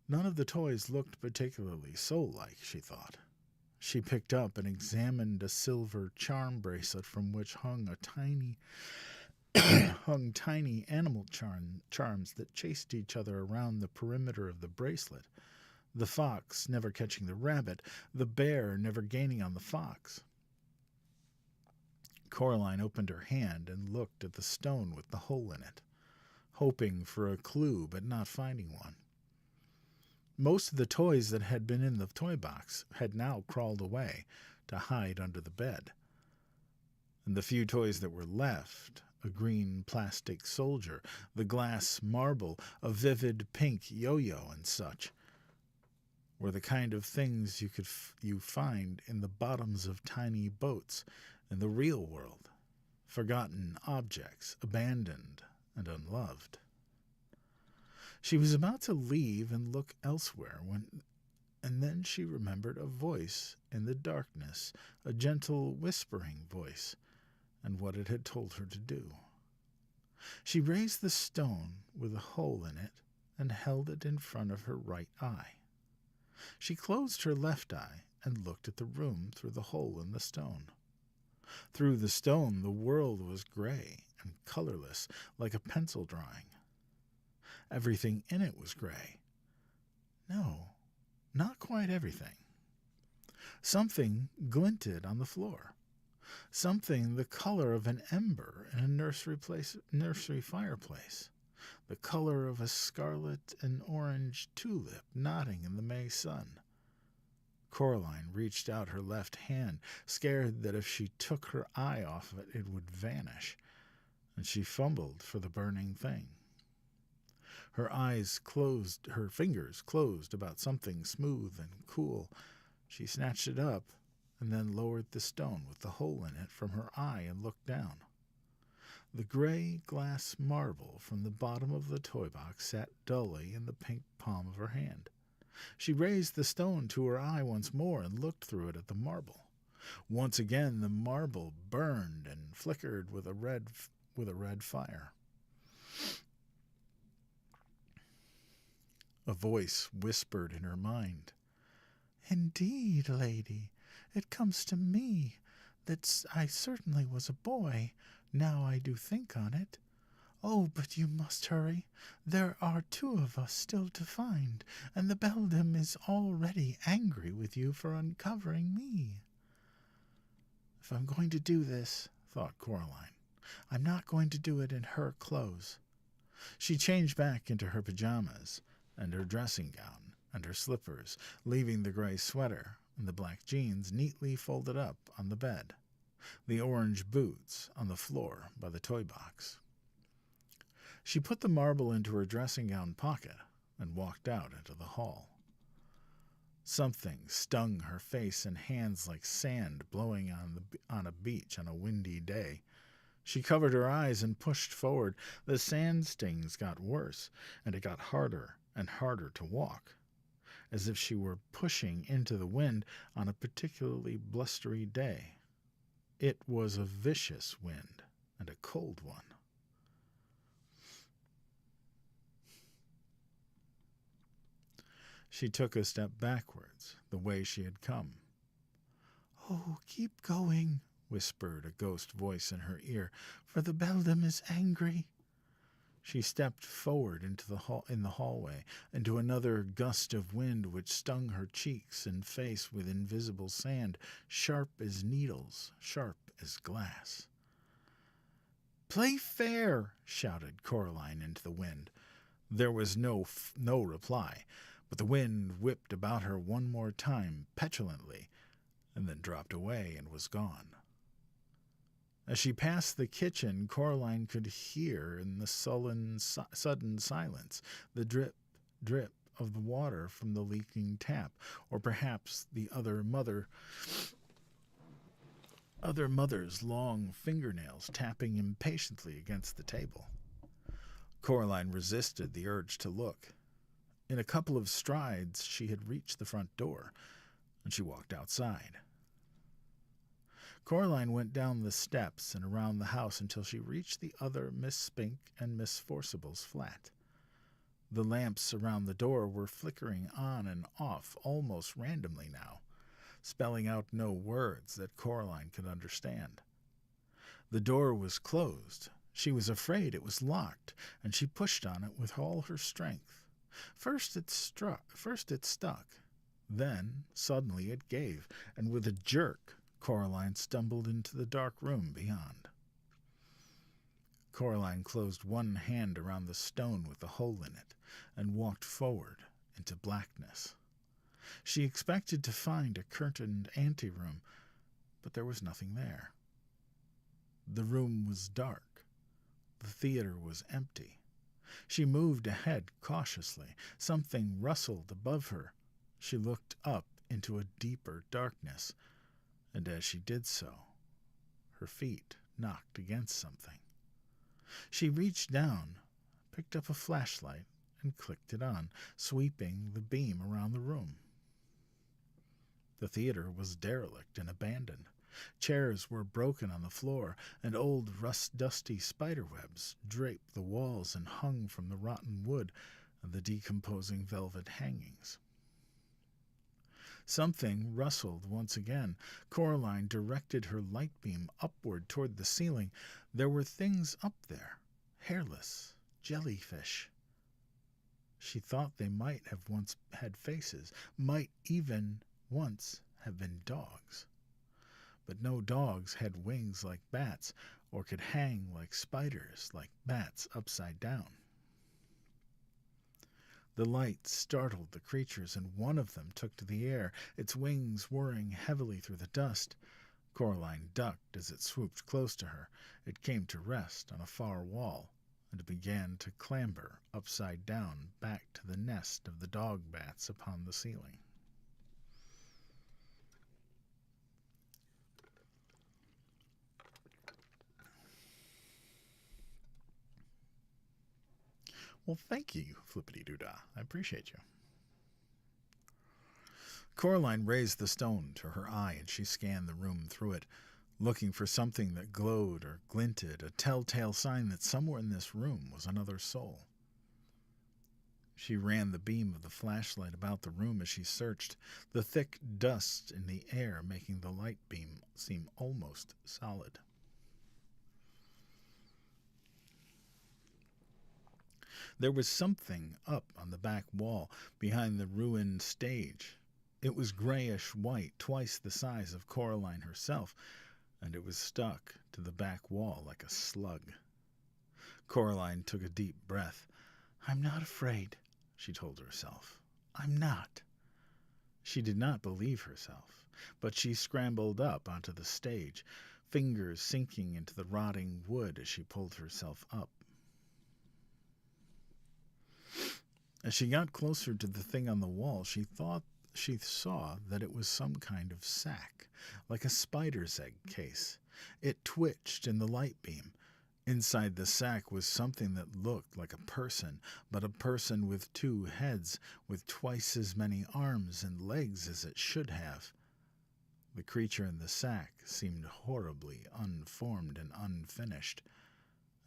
None of the toys looked particularly soul-like, she thought. She picked up and examined a silver charm bracelet from which hung tiny animal charms that chased each other around the perimeter of the bracelet. The fox never catching the rabbit, the bear never gaining on the fox. Coraline opened her hand and looked at the stone with the hole in it, hoping for a clue but not finding one. Most of the toys that had been in the toy box had now crawled away to hide under the bed. And the few toys that were left, a green plastic soldier, the glass marble, a vivid pink yo-yo and such, were the kind of things you find in the bottoms of tiny boats in the real world, forgotten objects, abandoned and unloved. She was about to leave and look elsewhere and then she remembered a voice in the darkness, a gentle whispering voice, and what it had told her to do. She raised the stone with a hole in it and held it in front of her right eye. She closed her left eye and looked at the room through the hole in the stone. Through the stone, the world was gray and colorless, like a pencil drawing. Everything in it was gray. No, not quite everything. Something glinted on the floor. Something the color of an ember in a nursery fireplace. The color of a scarlet and orange tulip nodding in the May sun. Coraline reached out her left hand, scared that if she took her eye off of it, it would vanish, and she fumbled for the burning thing. Her fingers closed about something smooth and cool. She snatched it up and then lowered the stone with the hole in it from her eye and looked down. The gray glass marble from the bottom of the toy box sat dully in the pink palm of her hand. She raised the stone to her eye once more and looked through it at the marble. Once again the marble burned and flickered with a red fire. A voice whispered in her mind, "Indeed, lady, it comes to me that I certainly was a boy, now I do think on it. Oh, but you must hurry. There are 2 of us still to find, and the beldam is already angry with you for uncovering me." If I'm going to do this, thought Coraline, I'm not going to do it in her clothes. She changed back into her pajamas and her dressing gown and her slippers, leaving the gray sweater and the black jeans neatly folded up on the bed, the orange boots on the floor by the toy box. She put the marble into her dressing gown pocket and walked out into the hall. Something stung her face and hands like sand blowing on a beach on a windy day. She covered her eyes and pushed forward. The sand stings got worse, and it got harder and harder to walk, as if she were pushing into the wind on a particularly blustery day. It was a vicious wind and a cold one. She took a step backwards, the way she had come. "Oh, keep going," whispered a ghost voice in her ear, "for the beldam is angry." She stepped forward in the hallway, into another gust of wind which stung her cheeks and face with invisible sand, sharp as needles, sharp as glass. "Play fair!" shouted Coraline into the wind. There was no reply, but the wind whipped about her one more time, petulantly, and then dropped away and was gone. As she passed the kitchen, Coraline could hear in the sudden silence the drip, drip of the water from the leaking tap, or perhaps the other mother other mother's long fingernails tapping impatiently against the table. Coraline resisted the urge to look. In a couple of strides, she had reached the front door, and she walked outside. Coraline went down the steps and around the house until she reached the other Miss Spink and Miss Forcible's flat. The lamps around the door were flickering on and off almost randomly now, spelling out no words that Coraline could understand. The door was closed. She was afraid it was locked, and she pushed on it with all her strength. First it stuck. Then, suddenly, it gave, and with a jerk, Coraline stumbled into the dark room beyond. Coraline closed one hand around the stone with the hole in it and walked forward into blackness. She expected to find a curtained anteroom, but there was nothing there. The room was dark. The theater was empty. She moved ahead cautiously. Something rustled above her. She looked up into a deeper darkness, and as she did so, her feet knocked against something. She reached down, picked up a flashlight, and clicked it on, sweeping the beam around the room. The theater was derelict and abandoned. Chairs were broken on the floor, and old rust-dusty spiderwebs draped the walls and hung from the rotten wood and the decomposing velvet hangings. Something rustled once again. Coraline directed her light beam upward toward the ceiling. There were things up there, hairless, jellyfish. She thought they might have once had faces, might even once have been dogs. But no dogs had wings like bats, or could hang like spiders, like bats upside down. The light startled the creatures, and one of them took to the air, its wings whirring heavily through the dust. Coraline ducked as it swooped close to her. It came to rest on a far wall, and began to clamber upside down back to the nest of the dog bats upon the ceiling. Well, thank you, Flippity-Doo-Dah. I appreciate you. Coraline raised the stone to her eye, and she scanned the room through it, looking for something that glowed or glinted, a telltale sign that somewhere in this room was another soul. She ran the beam of the flashlight about the room as she searched, the thick dust in the air making the light beam seem almost solid. There was something up on the back wall behind the ruined stage. It was grayish-white, twice the size of Coraline herself, and it was stuck to the back wall like a slug. Coraline took a deep breath. "I'm not afraid," she told herself. "I'm not." She did not believe herself, but she scrambled up onto the stage, fingers sinking into the rotting wood as she pulled herself up. As she got closer to the thing on the wall, she thought she saw that it was some kind of sack, like a spider's egg case. It twitched in the light beam. Inside the sack was something that looked like a person, but a person with two heads, with twice as many arms and legs as it should have. The creature in the sack seemed horribly unformed and unfinished,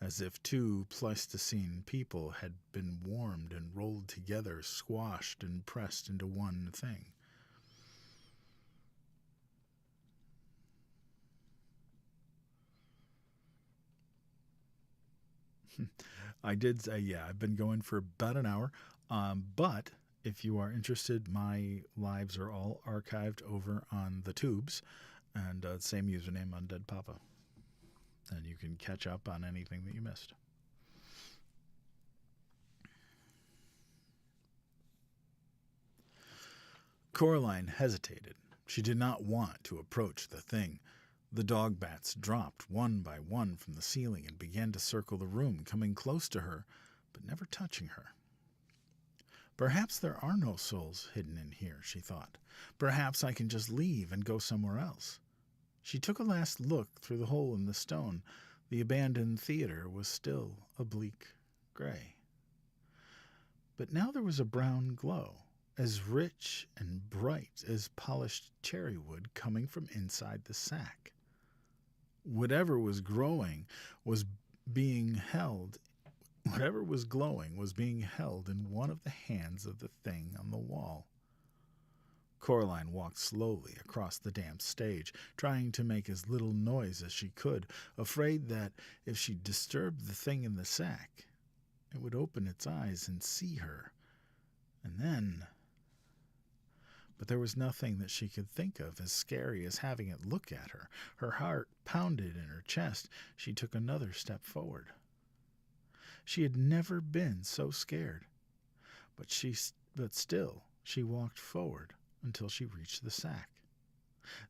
as if two Pleistocene people had been warmed and rolled together, squashed and pressed into one thing. I did say, yeah, I've been going for about an hour, but if you are interested, my lives are all archived over on the tubes, and same username, UndeadPapa. And you can catch up on anything that you missed. Coraline hesitated. She did not want to approach the thing. The dog bats dropped one by one from the ceiling and began to circle the room, coming close to her, but never touching her. Perhaps there are no souls hidden in here, she thought. Perhaps I can just leave and go somewhere else. She took a last look through the hole in the stone. The abandoned theater was still a bleak gray. But now there was a brown glow, as rich and bright as polished cherry wood, coming from inside the sack. Whatever was growing was being held Whatever was glowing was being held in one of the hands of the thing on the wall. Coraline walked slowly across the damp stage, trying to make as little noise as she could, afraid that if she disturbed the thing in the sack, it would open its eyes and see her. And then... But there was nothing that she could think of as scary as having it look at her. Her heart pounded in her chest. She took another step forward. She had never been so scared. But still, she walked forward until she reached the sack.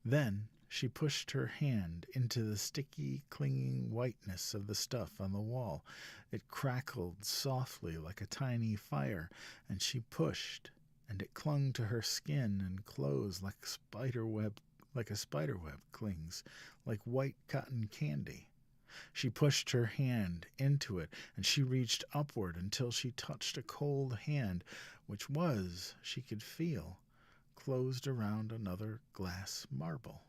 Then she pushed her hand into the sticky, clinging whiteness of the stuff on the wall. It crackled softly like a tiny fire, and she pushed, and it clung to her skin and clothes like a spider web clings, like white cotton candy. She pushed her hand into it, and she reached upward until she touched a cold hand, which was, she could feel, closed around another glass marble.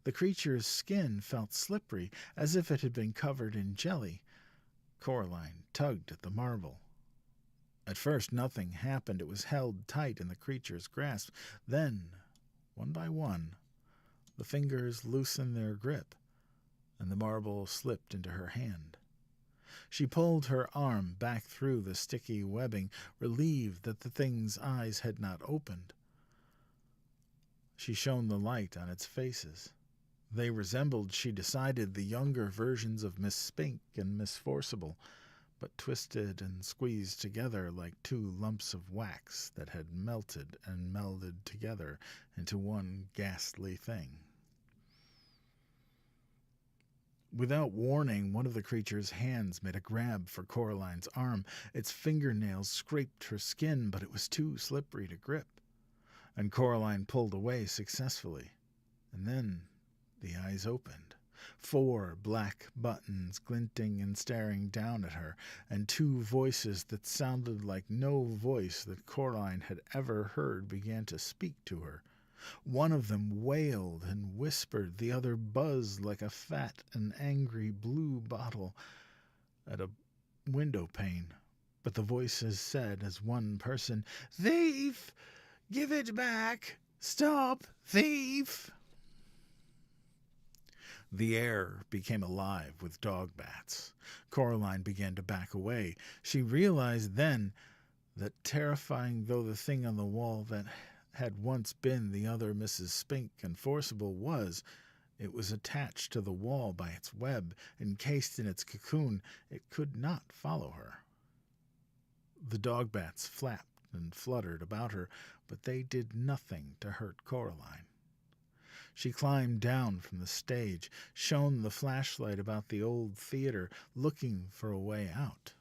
The creature's skin felt slippery, as if it had been covered in jelly. Coraline tugged at the marble. At first nothing happened. It was held tight in the creature's grasp. Then, one by one, the fingers loosened their grip, and the marble slipped into her hand. She pulled her arm back through the sticky webbing, relieved that the thing's eyes had not opened. She shone the light on its faces. They resembled, she decided, the younger versions of Miss Spink and Miss Forcible, but twisted and squeezed together like two lumps of wax that had melted and melded together into one ghastly thing. Without warning, one of the creature's hands made a grab for Coraline's arm. Its fingernails scraped her skin, but it was too slippery to grip, and Coraline pulled away successfully. And then the eyes opened. 4 black buttons glinting and staring down at her, and 2 voices that sounded like no voice that Coraline had ever heard began to speak to her. One of them wailed and whispered, the other buzzed like a fat and angry blue bottle at a window pane. But the voices said as one person, "Thief! Give it back! Stop, thief!" The air became alive with dog bats. Coraline began to back away. She realized then that, terrifying though the thing on the wall that had once been the other Mrs. Spink and Forcible was, it was attached to the wall by its web, encased in its cocoon. It could not follow her. The dog bats flapped and fluttered about her, but they did nothing to hurt Coraline. She climbed down from the stage, shone the flashlight about the old theater, looking for a way out.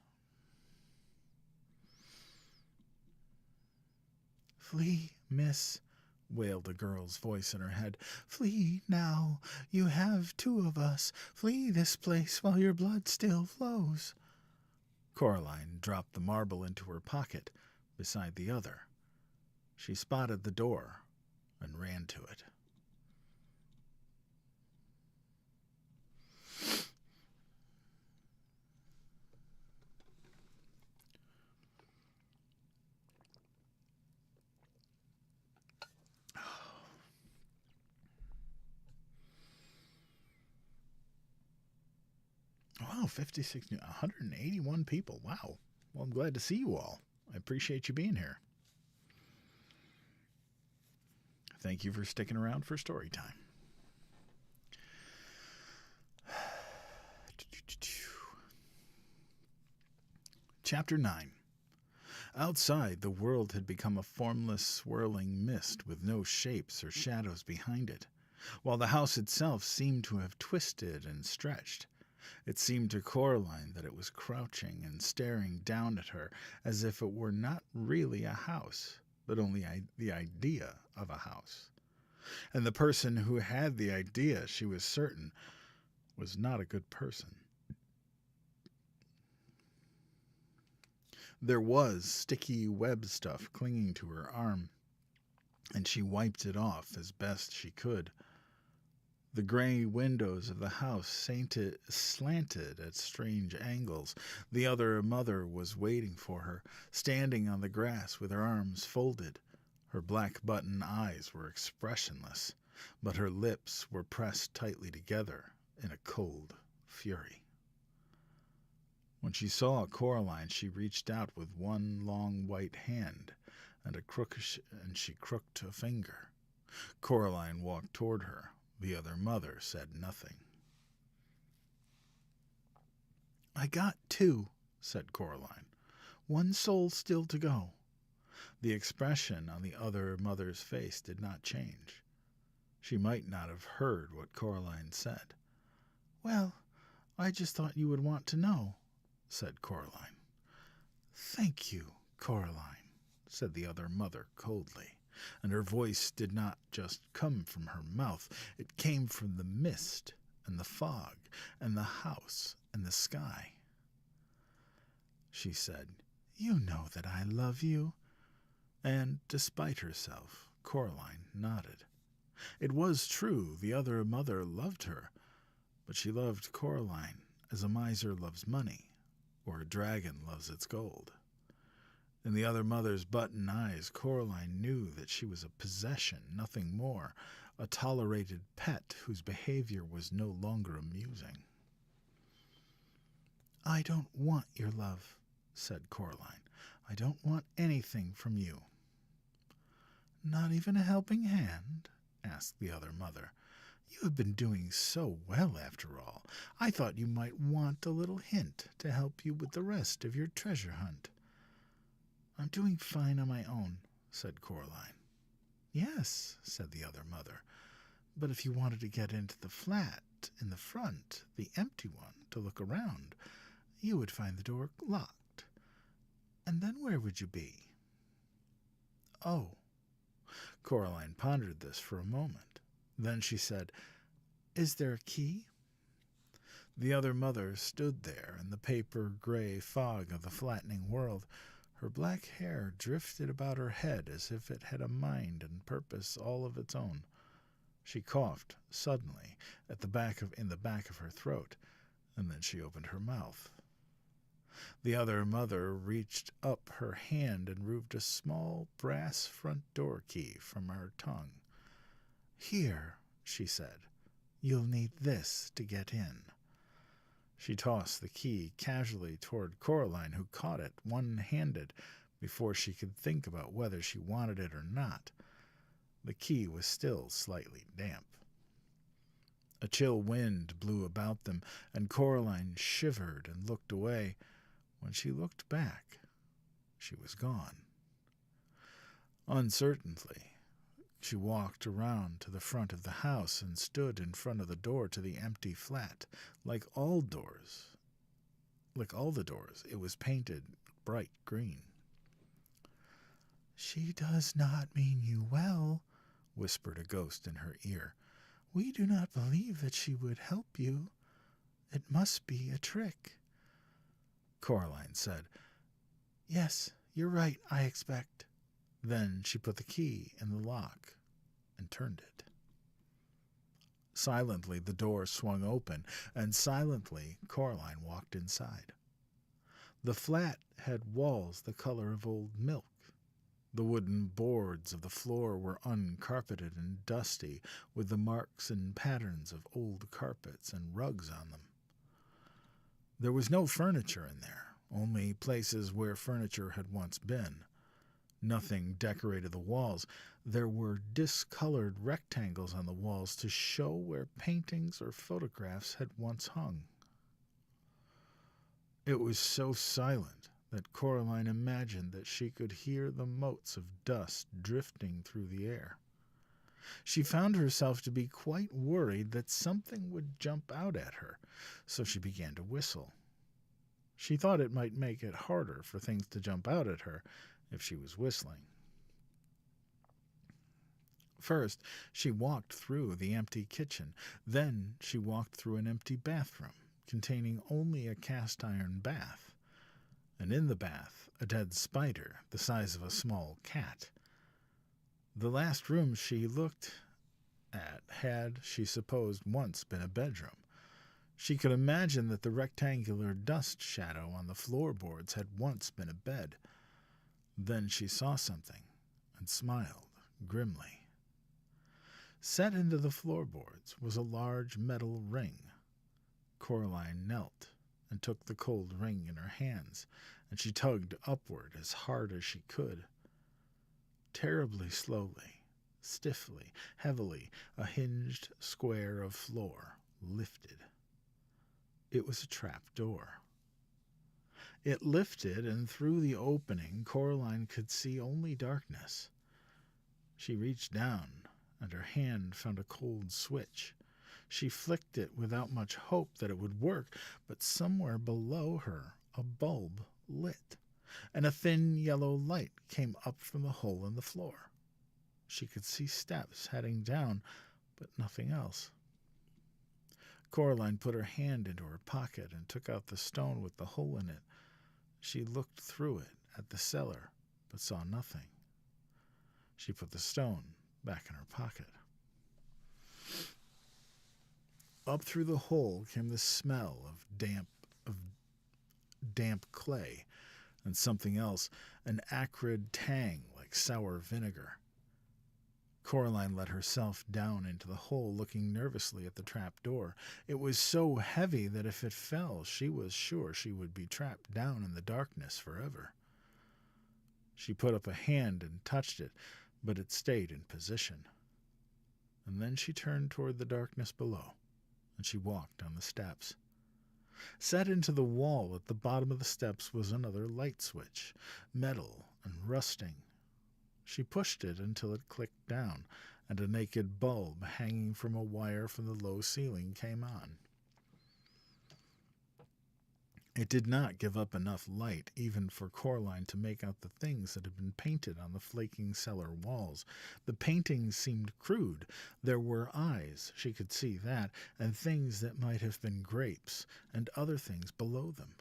"Flee, miss," wailed a girl's voice in her head. "Flee now. You have 2 of us. Flee this place while your blood still flows." Coraline dropped the marble into her pocket beside the other. She spotted the door and ran to it. Wow, 181 people. Wow. Well, I'm glad to see you all. I appreciate you being here. Thank you for sticking around for story time. Chapter 9. Outside, the world had become a formless, swirling mist with no shapes or shadows behind it, while the house itself seemed to have twisted and stretched. It seemed to Coraline that it was crouching and staring down at her as if it were not really a house, but only the idea of a house. And the person who had the idea, she was certain, was not a good person. There was sticky web stuff clinging to her arm, and she wiped it off as best she could. The gray windows of the house slanted at strange angles. The other mother was waiting for her, standing on the grass with her arms folded. Her black button eyes were expressionless, but her lips were pressed tightly together in a cold fury. When she saw Coraline, she reached out with one long white hand, and she crooked a finger. Coraline walked toward her. The other mother said nothing. "I got 2, said Coraline. "One soul still to go." The expression on the other mother's face did not change. She might not have heard what Coraline said. "Well, I just thought you would want to know," said Coraline. "Thank you, Coraline," said the other mother coldly, and her voice did not just come from her mouth. It came from the mist and the fog and the house and the sky. She said, "You know that I love you." And despite herself, Coraline nodded. It was true, the other mother loved her, but she loved Coraline as a miser loves money, or a dragon loves its gold. In the other mother's button eyes, Coraline knew that she was a possession, nothing more, a tolerated pet whose behavior was no longer amusing. "I don't want your love," said Coraline. "I don't want anything from you." "Not even a helping hand?" asked the other mother. "You have been doing so well, after all. I thought you might want a little hint to help you with the rest of your treasure hunt." "I'm doing fine on my own," said Coraline. "Yes," said the other mother, "but if you wanted to get into the flat in the front, the empty one, to look around, you would find the door locked. And then where would you be?" "Oh." Coraline pondered this for a moment. Then she said, "Is there a key?" The other mother stood there in the paper-gray fog of the flattening world. Her black hair drifted about her head as if it had a mind and purpose all of its own. She coughed suddenly in the back of her throat, and then she opened her mouth. The other mother reached up her hand and removed a small brass front door key from her tongue. "Here," she said, "you'll need this to get in." She tossed the key casually toward Coraline, who caught it one-handed before she could think about whether she wanted it or not. The key was still slightly damp. A chill wind blew about them, and Coraline shivered and looked away. When she looked back, she was gone. Uncertainly, she walked around to the front of the house and stood in front of the door to the empty flat. Like all the doors, it was painted bright green. "She does not mean you well," whispered a ghost in her ear. "We do not believe that she would help you. It must be a trick." Coraline said, "Yes, you're right, I expect." Then she put the key in the lock and turned it. Silently, the door swung open, and silently, Coraline walked inside. The flat had walls the color of old milk. The wooden boards of the floor were uncarpeted and dusty, with the marks and patterns of old carpets and rugs on them. There was no furniture in there, only places where furniture had once been. Nothing decorated the walls. There were discolored rectangles on the walls to show where paintings or photographs had once hung. It was so silent that Coraline imagined that she could hear the motes of dust drifting through the air. She found herself to be quite worried that something would jump out at her, so she began to whistle. She thought it might make it harder for things to jump out at her if she was whistling. First, she walked through the empty kitchen. Then she walked through an empty bathroom, containing only a cast-iron bath. And in the bath, a dead spider the size of a small cat. The last room she looked at had, she supposed, once been a bedroom. She could imagine that the rectangular dust shadow on the floorboards had once been a bed. Then she saw something and smiled grimly. Set into the floorboards was a large metal ring. Coraline knelt and took the cold ring in her hands, and she tugged upward as hard as she could. Terribly slowly, stiffly, heavily, a hinged square of floor lifted. It was a trap door. It lifted, and through the opening, Coraline could see only darkness. She reached down, and her hand found a cold switch. She flicked it without much hope that it would work, but somewhere below her a bulb lit, and a thin yellow light came up from the hole in the floor. She could see steps heading down, but nothing else. Coraline put her hand into her pocket and took out the stone with the hole in it. She looked through it at the cellar, but saw nothing. She put the stone back in her pocket. Up through the hole came the smell of damp clay and something else, an acrid tang like sour vinegar. Coraline let herself down into the hole, looking nervously at the trap door. It was so heavy that if it fell, she was sure she would be trapped down in the darkness forever. She put up a hand and touched it, but it stayed in position. And then she turned toward the darkness below, and she walked down the steps. Set into the wall at the bottom of the steps was another light switch, metal and rusting. She pushed it until it clicked down, and a naked bulb hanging from a wire from the low ceiling came on. It did not give up enough light even for Coraline to make out the things that had been painted on the flaking cellar walls. The paintings seemed crude. There were eyes, she could see that, and things that might have been grapes, and other things below them.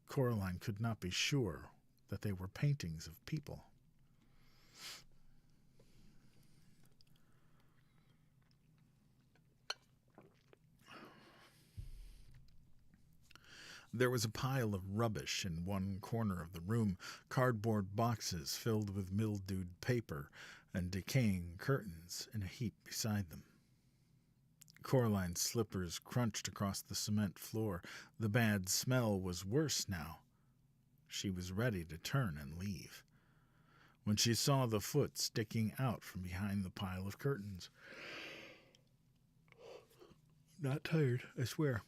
Coraline could not be sure that they were paintings of people. There was a pile of rubbish in one corner of the room, cardboard boxes filled with mildewed paper and decaying curtains in a heap beside them. Coraline's slippers crunched across the cement floor. The bad smell was worse now. She was ready to turn and leave, when she saw the foot sticking out from behind the pile of curtains. Not tired, I swear.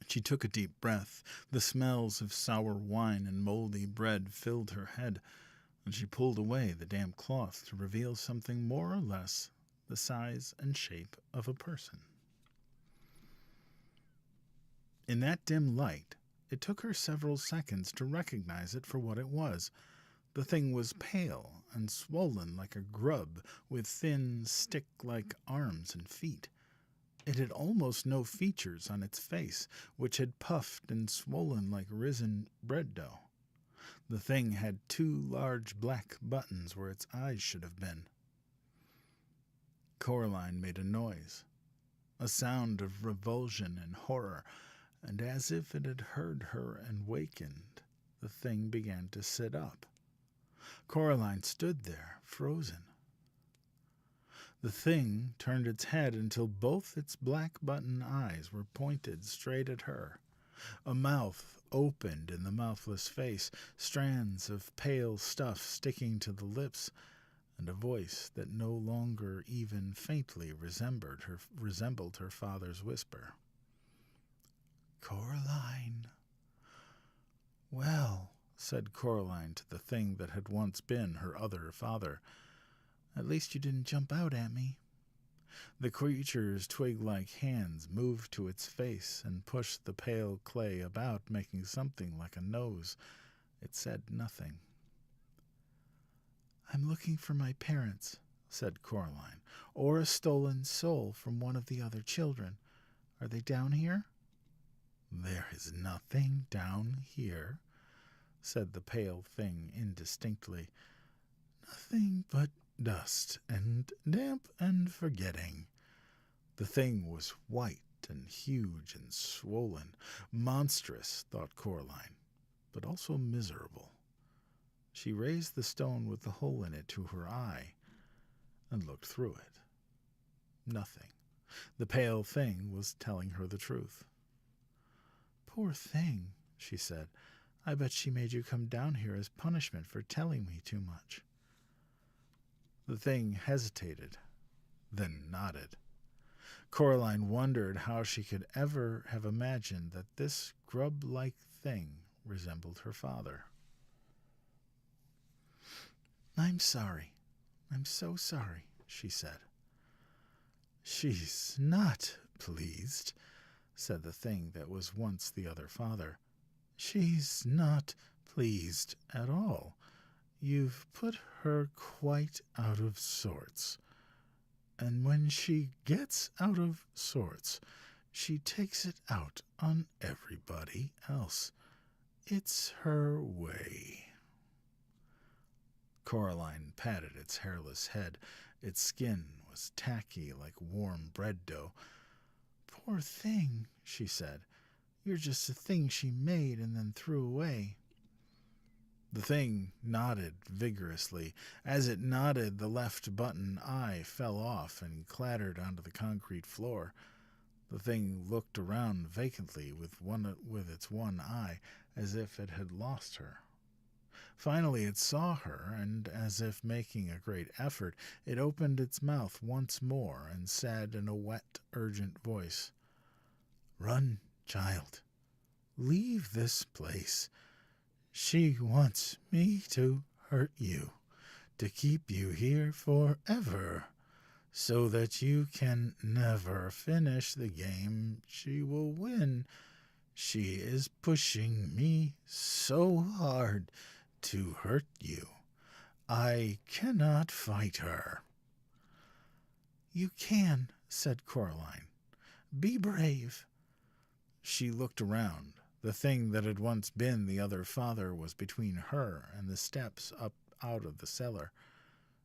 She took a deep breath. The smells of sour wine and moldy bread filled her head, and she pulled away the damp cloth to reveal something more or less the size and shape of a person. In that dim light, it took her several seconds to recognize it for what it was. The thing was pale and swollen like a grub, with thin, stick-like arms and feet. It had almost no features on its face, which had puffed and swollen like risen bread dough. The thing had 2 large black buttons where its eyes should have been. Coraline made a noise, a sound of revulsion and horror, and as if it had heard her and wakened, the thing began to sit up. Coraline stood there, frozen. The thing turned its head until both its black button eyes were pointed straight at her. A mouth opened in the mouthless face, strands of pale stuff sticking to the lips, and a voice that no longer even faintly resembled her father's whisper. "Coraline." "Well," said Coraline to the thing that had once been her other father, "at least you didn't jump out at me." The creature's twig-like hands moved to its face and pushed the pale clay about, making something like a nose. It said nothing. I'm looking for my parents, said Coraline, or a stolen soul from one of the other children. Are they down here? There is nothing down here, said the pale thing indistinctly. Nothing but dust and damp and forgetting. The thing was white and huge and swollen, monstrous, thought Coraline, but also miserable. She raised the stone with the hole in it to her eye and looked through it. Nothing. The pale thing was telling her the truth. Poor thing, she said. I bet she made you come down here as punishment for telling me too much. The thing hesitated, then nodded. Coraline wondered how she could ever have imagined that this grub-like thing resembled her father. I'm sorry. I'm so sorry, she said. She's not pleased, said the thing that was once the other father. She's not pleased at all. You've put her quite out of sorts. And when she gets out of sorts, she takes it out on everybody else. It's her way. Coraline patted its hairless head. Its skin was tacky like warm bread dough. Poor thing, she said. You're just a thing she made and then threw away. The thing nodded vigorously. As it nodded, the left button eye fell off and clattered onto the concrete floor. The thing looked around vacantly with its one eye, as if it had lost her. Finally it saw her, and as if making a great effort, it opened its mouth once more and said in a wet, urgent voice, Run, child. Leave this place. She wants me to hurt you, to keep you here forever, so that you can never finish the game she will win. She is pushing me so hard to hurt you. I cannot fight her. You can, said Coraline. Be brave. She looked around. The thing that had once been the other father was between her and the steps up out of the cellar.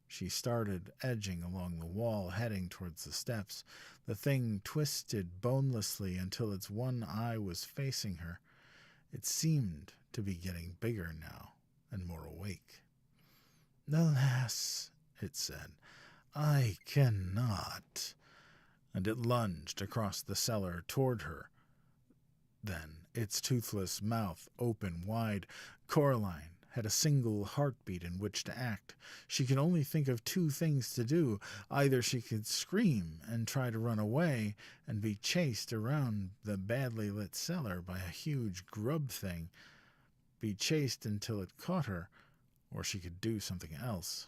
She started edging along the wall, heading towards the steps. The thing twisted bonelessly until its one eye was facing her. It seemed to be getting bigger now and more awake. Alas, it said, I cannot. And it lunged across the cellar toward her. Then its toothless mouth opened wide. Coraline had a single heartbeat in which to act. She could only think of two things to do. Either she could scream and try to run away and be chased around the badly lit cellar by a huge grub thing, be chased until it caught her, or she could do something else.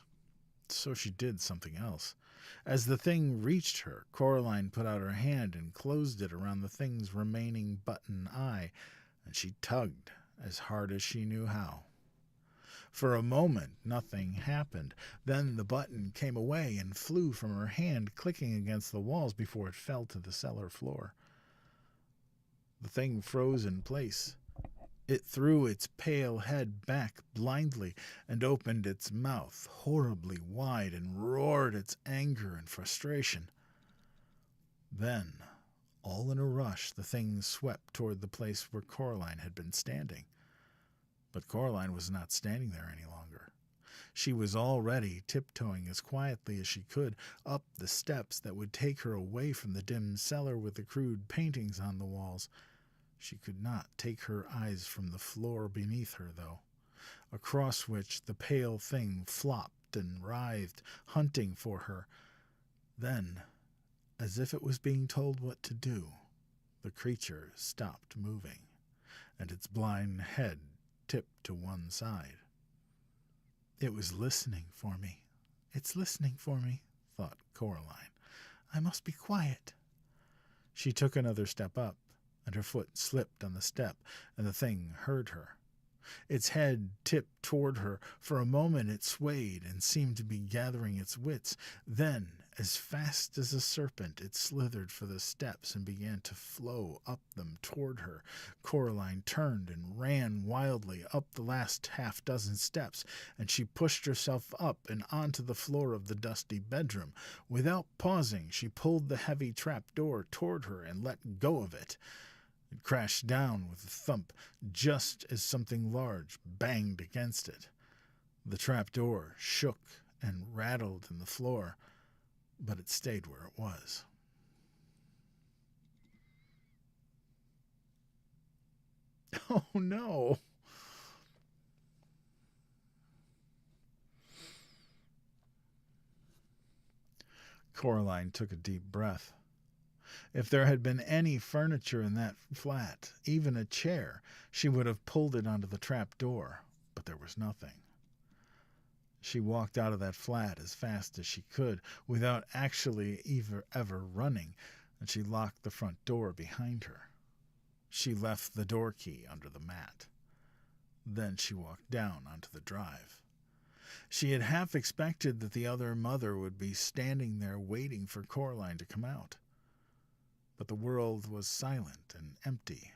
So she did something else. As the thing reached her, Coraline put out her hand and closed it around the thing's remaining button eye, and she tugged as hard as she knew how. For a moment, nothing happened. Then the button came away and flew from her hand, clicking against the walls before it fell to the cellar floor. The thing froze in place. It threw its pale head back blindly and opened its mouth horribly wide and roared its anger and frustration. Then, all in a rush, the thing swept toward the place where Coraline had been standing. But Coraline was not standing there any longer. She was already tiptoeing as quietly as she could up the steps that would take her away from the dim cellar with the crude paintings on the walls. She could not take her eyes from the floor beneath her, though, across which the pale thing flopped and writhed, hunting for her. Then, as if it was being told what to do, the creature stopped moving, and its blind head tipped to one side. It was listening for me. It's listening for me, thought Coraline. I must be quiet. She took another step up, and her foot slipped on the step, and the thing heard her. Its head tipped toward her. For a moment it swayed and seemed to be gathering its wits. Then, as fast as a serpent, it slithered for the steps and began to flow up them toward her. Coraline turned and ran wildly up the last half-dozen steps, and she pushed herself up and onto the floor of the dusty bedroom. Without pausing, she pulled the heavy trap door toward her and let go of it. It crashed down with a thump just as something large banged against it. The trap door shook and rattled in the floor, but it stayed where it was. Oh no! Coraline took a deep breath. If there had been any furniture in that flat, even a chair, she would have pulled it onto the trap door, but there was nothing. She walked out of that flat as fast as she could, without actually ever running, and she locked the front door behind her. She left the door key under the mat. Then she walked down onto the drive. She had half expected that the other mother would be standing there waiting for Coraline to come out. But the world was silent and empty.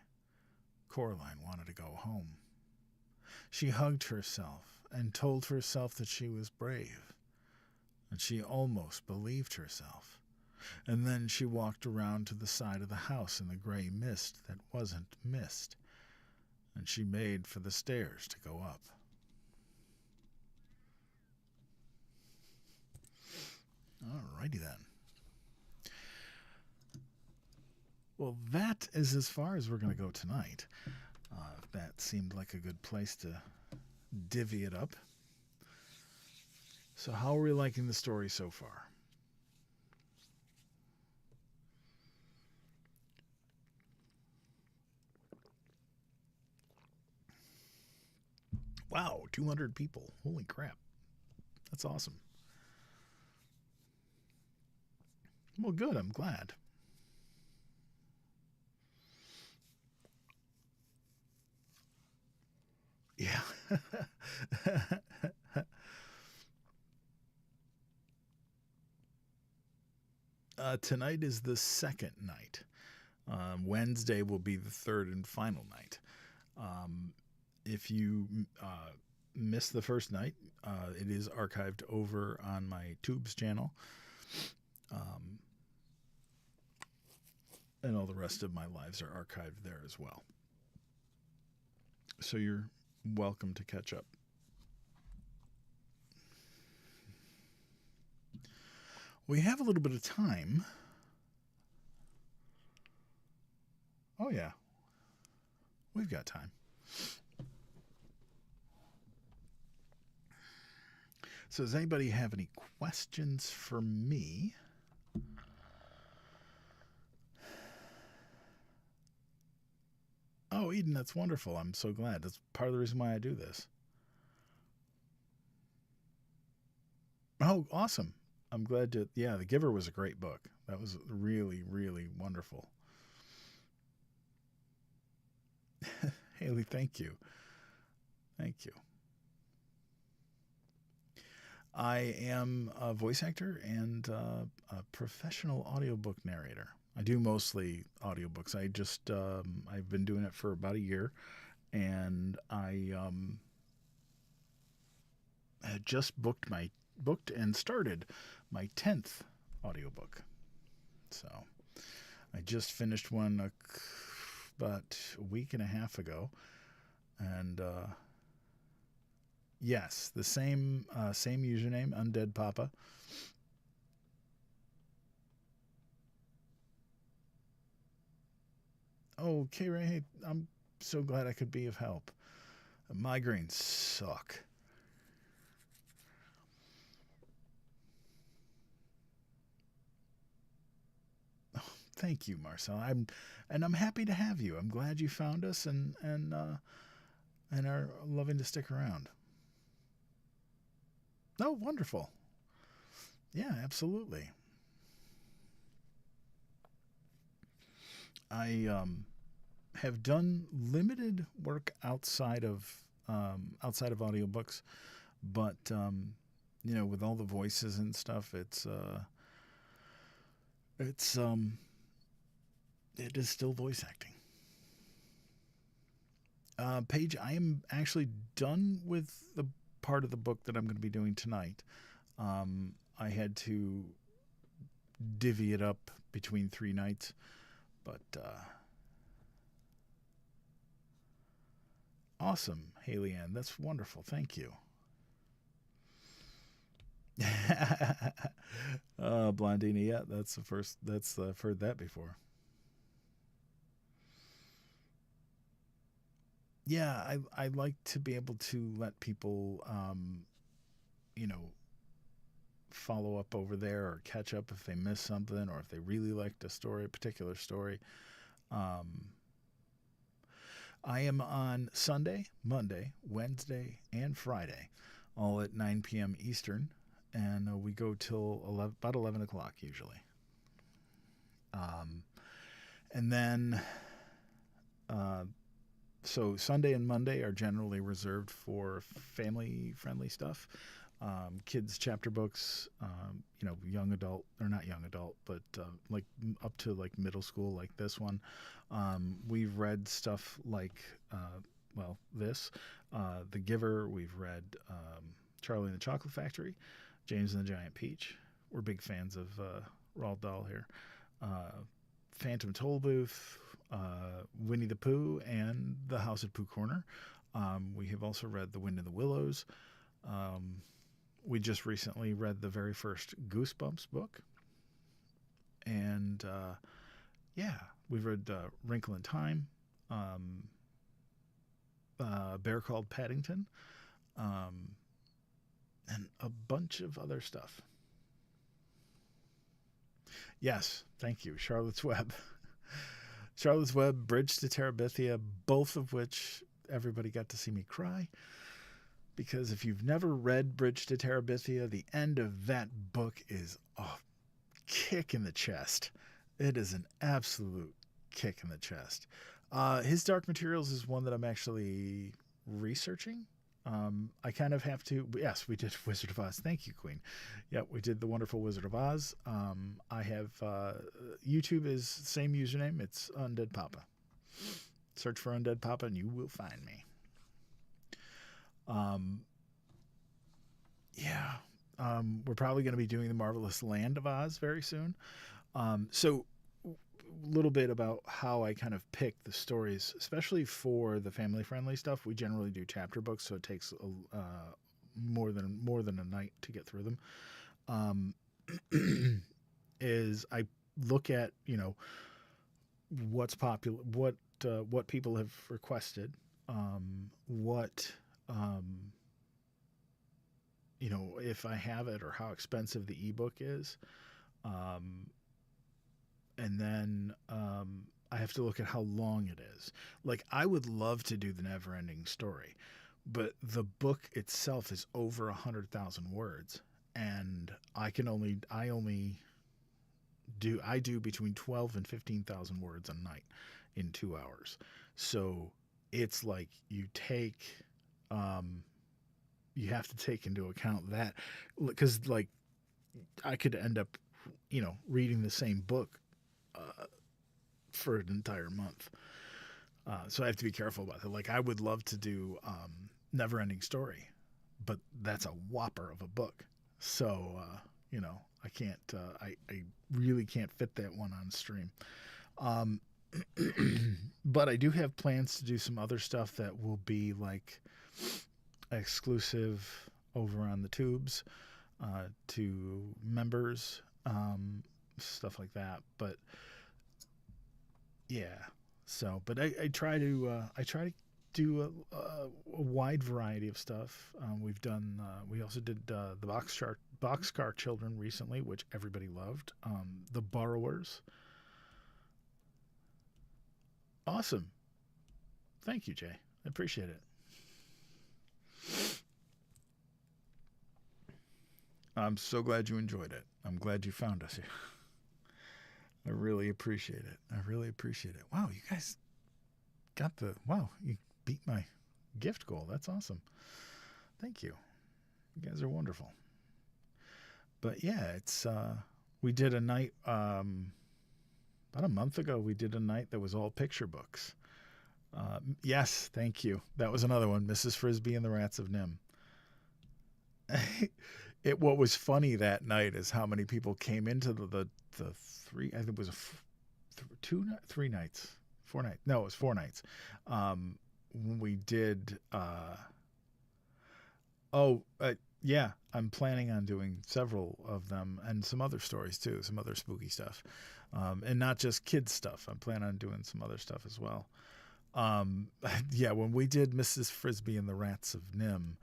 Coraline wanted to go home. She hugged herself and told herself that she was brave, and she almost believed herself. And then she walked around to the side of the house in the gray mist that wasn't mist, and she made for the stairs to go up. Alrighty then. Well, that is as far as we're going to go tonight. That seemed like a good place to divvy it up. So how are we liking the story so far? Wow, 200 people. Holy crap. That's awesome. Well, good. I'm glad. Yeah. Tonight is the second night. Wednesday will be the third and final night. If you missed the first night, it is archived over on my Tubes channel. And all the rest of my lives are archived there as well. So you're welcome to catch up. We have a little bit of time. Oh, yeah. We've got time. So does anybody have any questions for me? Oh, Eden, that's wonderful. I'm so glad. That's part of the reason why I do this. Oh, awesome. I'm glad to... Yeah, The Giver was a great book. That was really, really wonderful. Haley, thank you. Thank you. I am a voice actor and a professional audiobook narrator. I do mostly audiobooks. I've been doing it for about a year, and I had just booked and started my 10th audiobook. So I just finished one about a week and a half ago, and yes, the same username, UndeadPapa. Oh, K-Ray, hey, I'm so glad I could be of help. Migraines suck. Oh, thank you, Marcel. I'm happy to have you. I'm glad you found us and are loving to stick around. Oh, wonderful. Yeah, absolutely. I have done limited work outside of outside of audiobooks, but with all the voices and stuff, it is still voice acting. Paige, I am actually done with the part of the book that I'm going to be doing tonight. I had to divvy it up between 3 nights, but awesome, Haley Ann. That's wonderful. Thank you. Blondini, yeah, that's the first. I've heard that before. Yeah, I like to be able to let people, you know, follow up over there or catch up if they missed something or if they really liked a particular story. Um, I am on Sunday, Monday, Wednesday, and Friday, all at 9 p.m. Eastern, and we go till about 11 o'clock usually. Um, and then, uh, so Sunday and Monday are generally reserved for family-friendly stuff. Kids chapter books, young adult, or not young adult, but like up to like middle school, like this one. We've read stuff like, this, The Giver. We've read Charlie and the Chocolate Factory, James and the Giant Peach. We're big fans of Roald Dahl here. Phantom Tollbooth, Winnie the Pooh, and The House at Pooh Corner. We have also read The Wind in the Willows. We just recently read the very first Goosebumps book. And, we've read Wrinkle in Time, A Bear Called Paddington, and a bunch of other stuff. Yes, thank you. Charlotte's Web. Charlotte's Web, Bridge to Terabithia, both of which everybody got to see me cry. Because if you've never read Bridge to Terabithia, the end of that book is a kick in the chest. It is an absolute kick in the chest. His Dark Materials is one that I'm actually researching. I kind of have to. Yes, we did Wizard of Oz. Thank you, Queen. Yep, we did the wonderful Wizard of Oz. I have YouTube is same username. It's UndeadPapa. Search for UndeadPapa and you will find me. We're probably going to be doing the Marvelous Land of Oz very soon. So a little bit about how I kind of pick the stories, especially for the family-friendly stuff. We generally do chapter books, so it takes more than a night to get through them. Is I look at what's popular, what people have requested, if I have it or how expensive the ebook is. And then I have to look at how long it is. Like, I would love to do the Never-Ending Story, but the book itself is over 100,000 words, and I do between 12 and 15,000 words a night in 2 hours. So it's like you have to take into account that, because like I could end up, reading the same book for an entire month. So I have to be careful about that. Like, I would love to do Never-Ending Story, but that's a whopper of a book. So, I can't, I really can't fit that one on stream. But I do have plans to do some other stuff that will be like exclusive over on the tubes to members, stuff like that. But yeah, so but I try to do a wide variety of stuff. We've done we also did the Boxcar Children recently, which everybody loved. The Borrowers. Awesome. Thank you, Jay. I appreciate it. I'm so glad you enjoyed it. I'm glad you found us here. I really appreciate it. Wow, you guys got you beat gift goal. That's awesome. Thank you. You guys are wonderful. But yeah, it's we did a night about a month ago. We did a night that was all picture books. Yes, thank you. That was another one, Mrs. Frisbee and the Rats of Nim. What was funny that night is how many people came into the three. I think it was three nights, 4 nights. No, it was 4 nights. When we did. Yeah, I'm planning on doing several of them and some other stories too, some other spooky stuff, and not just kids stuff. I'm planning on doing some other stuff as well. Yeah, when we did Mrs. Frisbee and the Rats of Nim,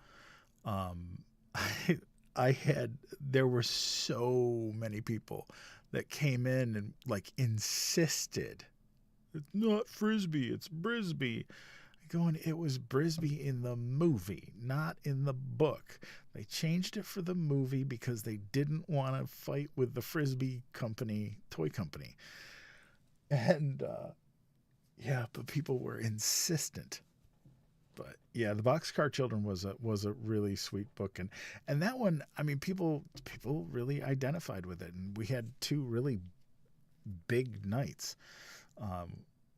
there were so many people that came in and like insisted it's not Frisbee, it's Brisbee. Going, it was Brisbee in the movie, not in the book. They changed it for the movie because they didn't want to fight with the Frisbee company, toy company. And yeah, but people were insistent. But yeah, the Boxcar Children was a really sweet book, and that one, I mean, people really identified with it, and we had 2 really big nights,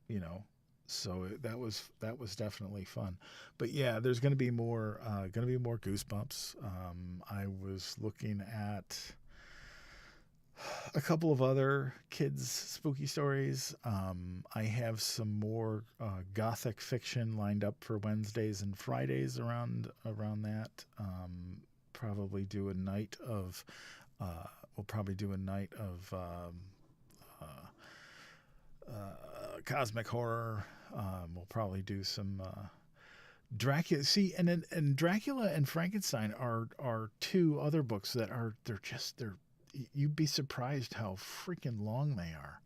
you know. So that was definitely fun. But yeah, there's going to be more Goosebumps. I was looking at a couple of other kids spooky stories. I have some more gothic fiction lined up for Wednesdays and Fridays around that. Probably do a night of we'll probably do a night of cosmic horror. We'll probably do some Dracula. See, and Dracula and Frankenstein are 2 other books that they're you'd be surprised how freaking long they are.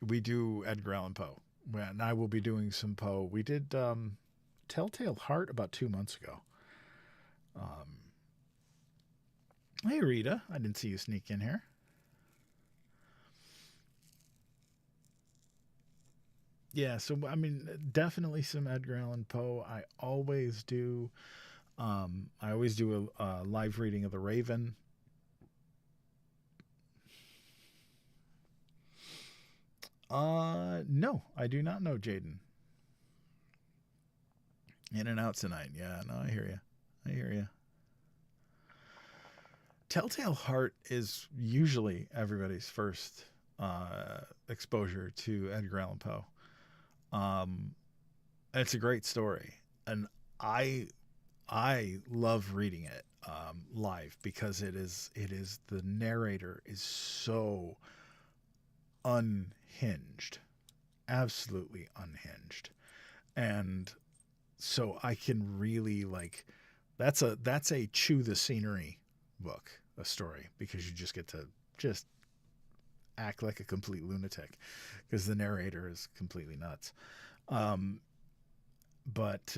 We do Edgar Allan Poe, and I will be doing some Poe. We did Telltale Heart about 2 months ago. Hey Rita, I didn't see you sneak in here. Yeah, so I mean, definitely some Edgar Allan Poe. I always do a live reading of The Raven. No, I do not know Jaden. In and out tonight. Yeah, no, I hear you. I hear you. Telltale Heart is usually everybody's first exposure to Edgar Allan Poe. It's a great story, and I love reading it live because it is the narrator is so unhinged, absolutely unhinged, and so I can really like that's a chew the scenery book, a story, because you just get to just act like a complete lunatic because the narrator is completely nuts. But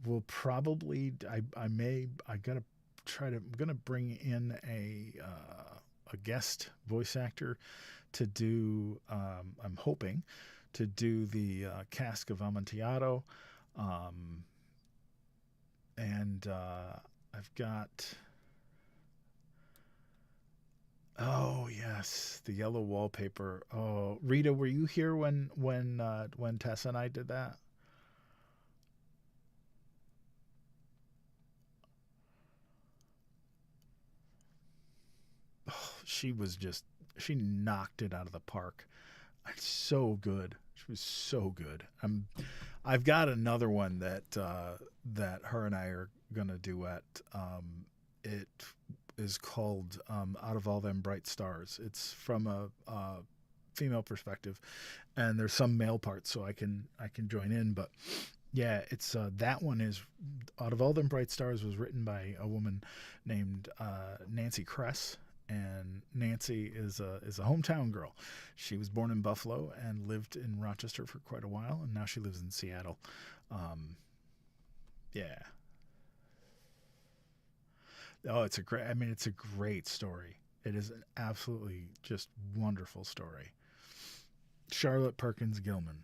we'll probably I'm gonna bring in a guest voice actor to do I'm hoping to do the Cask of Amontillado, and I've got oh yes, the yellow wallpaper. Oh, Rita, were you here when Tessa and I did that? Oh, she knocked it out of the park. It's so good. She was so good. I've got another one that her and I are gonna duet. It is called Out of All Them Bright Stars. It's from a female perspective, and there's some male parts, so I can join in. But yeah, it's that one is Out of All Them Bright Stars was written by a woman named Nancy Kress. And Nancy is a hometown girl. She was born in Buffalo and lived in Rochester for quite a while, and now she lives in Seattle. Yeah. Oh, it's a great story. It is an absolutely just wonderful story. Charlotte Perkins Gilman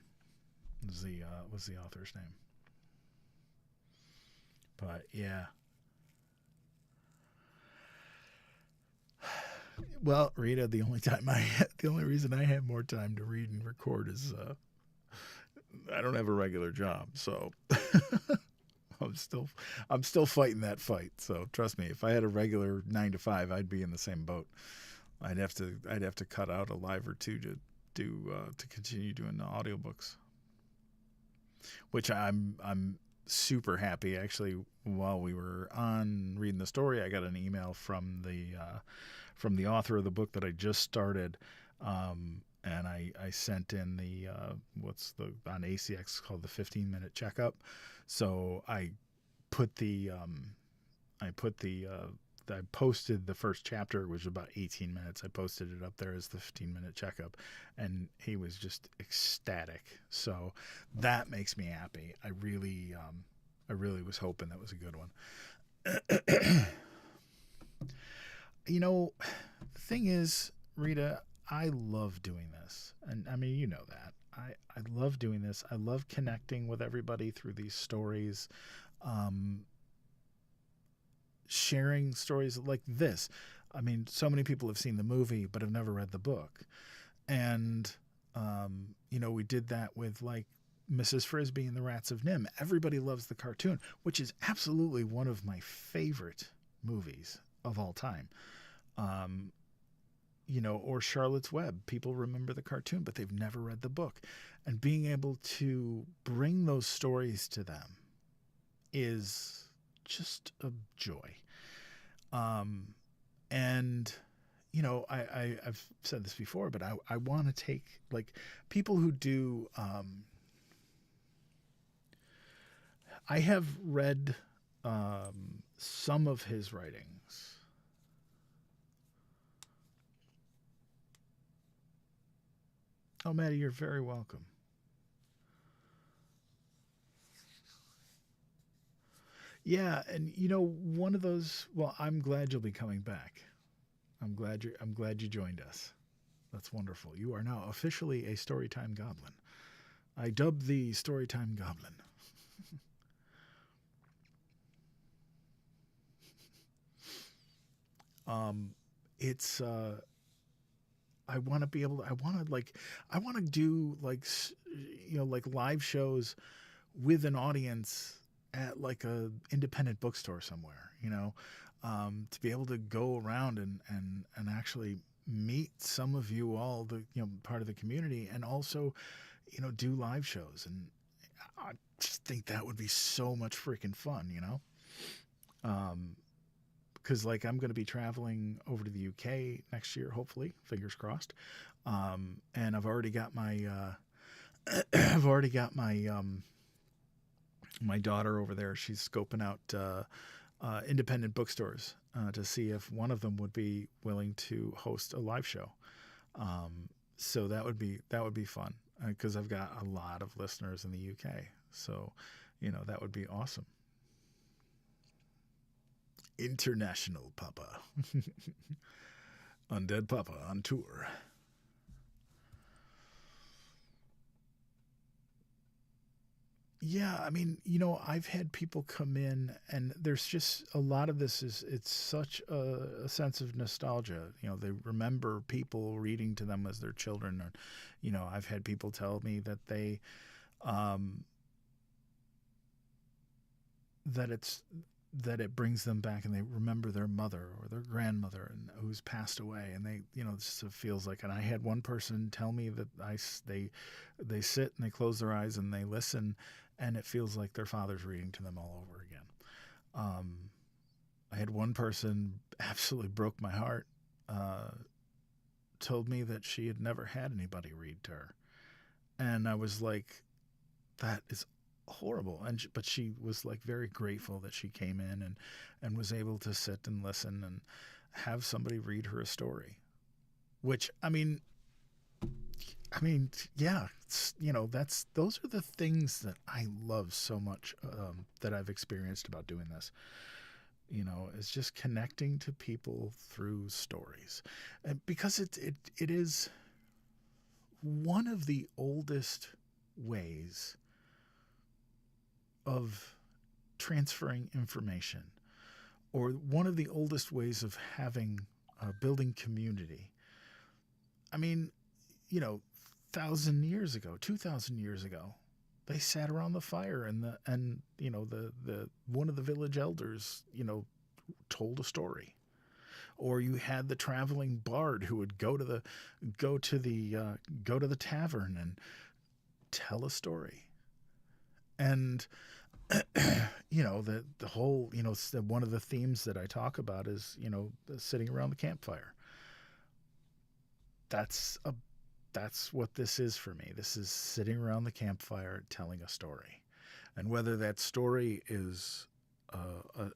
was the author's name. But yeah. Well, Rita, the only reason I have more time to read and record is I don't have a regular job, so I'm still fighting that fight. So trust me, if I had a regular 9 to 5, I'd be in the same boat. I'd have to cut out a live or two to to continue doing the audiobooks, which I'm super happy. Actually, while we were on reading the story, I got an email from the author of the book that I just started, and I sent in the what's the on ACX called the 15-minute checkup. So I put the I posted the first chapter, which was about 18 minutes. I posted it up there as the 15-minute checkup, and he was just ecstatic. So that makes me happy. I really was hoping that was a good one. You know, the thing is, Rita, I love doing this, and I mean, you know that. I love doing this. I love connecting with everybody through these stories. Sharing stories like this. I mean, so many people have seen the movie but have never read the book. And, we did that with like Mrs. Frisbee and the Rats of Nim. Everybody loves the cartoon, which is absolutely one of my favorite movies of all time. Or Charlotte's Web. People remember the cartoon, but they've never read the book. And being able to bring those stories to them is just a joy. I've said this before, but I want to take like people who do, I have read, some of his writings. Oh, Maddie, you're very welcome. Yeah, and one of those. Well, I'm glad you'll be coming back. I'm glad you joined us. That's wonderful. You are now officially a Storytime Goblin. I dubbed the Storytime Goblin. It's I want to be able to. I want to do like live shows with an audience at like a independent bookstore somewhere, to be able to go around and actually meet some of you all, the part of the community, and also do live shows. And I just think that would be so much freaking fun, because like I'm going to be traveling over to the UK next year, hopefully, fingers crossed. And I've already got my my daughter over there. She's scoping out independent bookstores to see if one of them would be willing to host a live show. So that would be fun because I've got a lot of listeners in the UK. So that would be awesome. International Papa. Undead Papa on tour. Yeah, I mean, I've had people come in, and there's just a lot of this it's such a sense of nostalgia. They remember people reading to them as their children, or, I've had people tell me that um, that it brings them back, and they remember their mother or their grandmother and who's passed away, and they just feels like. And I had one person tell me that they sit and they close their eyes and they listen, and it feels like their father's reading to them all over again. I had one person absolutely broke my heart, told me that she had never had anybody read to her, and I was like, that is horrible. But she was like very grateful that she came in and was able to sit and listen and have somebody read her a story, which I mean yeah, those are the things that I love so much, that I've experienced about doing this. Is just connecting to people through stories, and because it is one of the oldest ways of transferring information, or one of the oldest ways of building community. I mean, 1,000 years ago, 2,000 years ago, they sat around the fire, and the one of the village elders, told a story. Or you had the traveling bard who would go to the tavern and tell a story. And the whole, one of the themes that I talk about is, sitting around the campfire. That's what this is for me. This is sitting around the campfire telling a story. And whether that story is a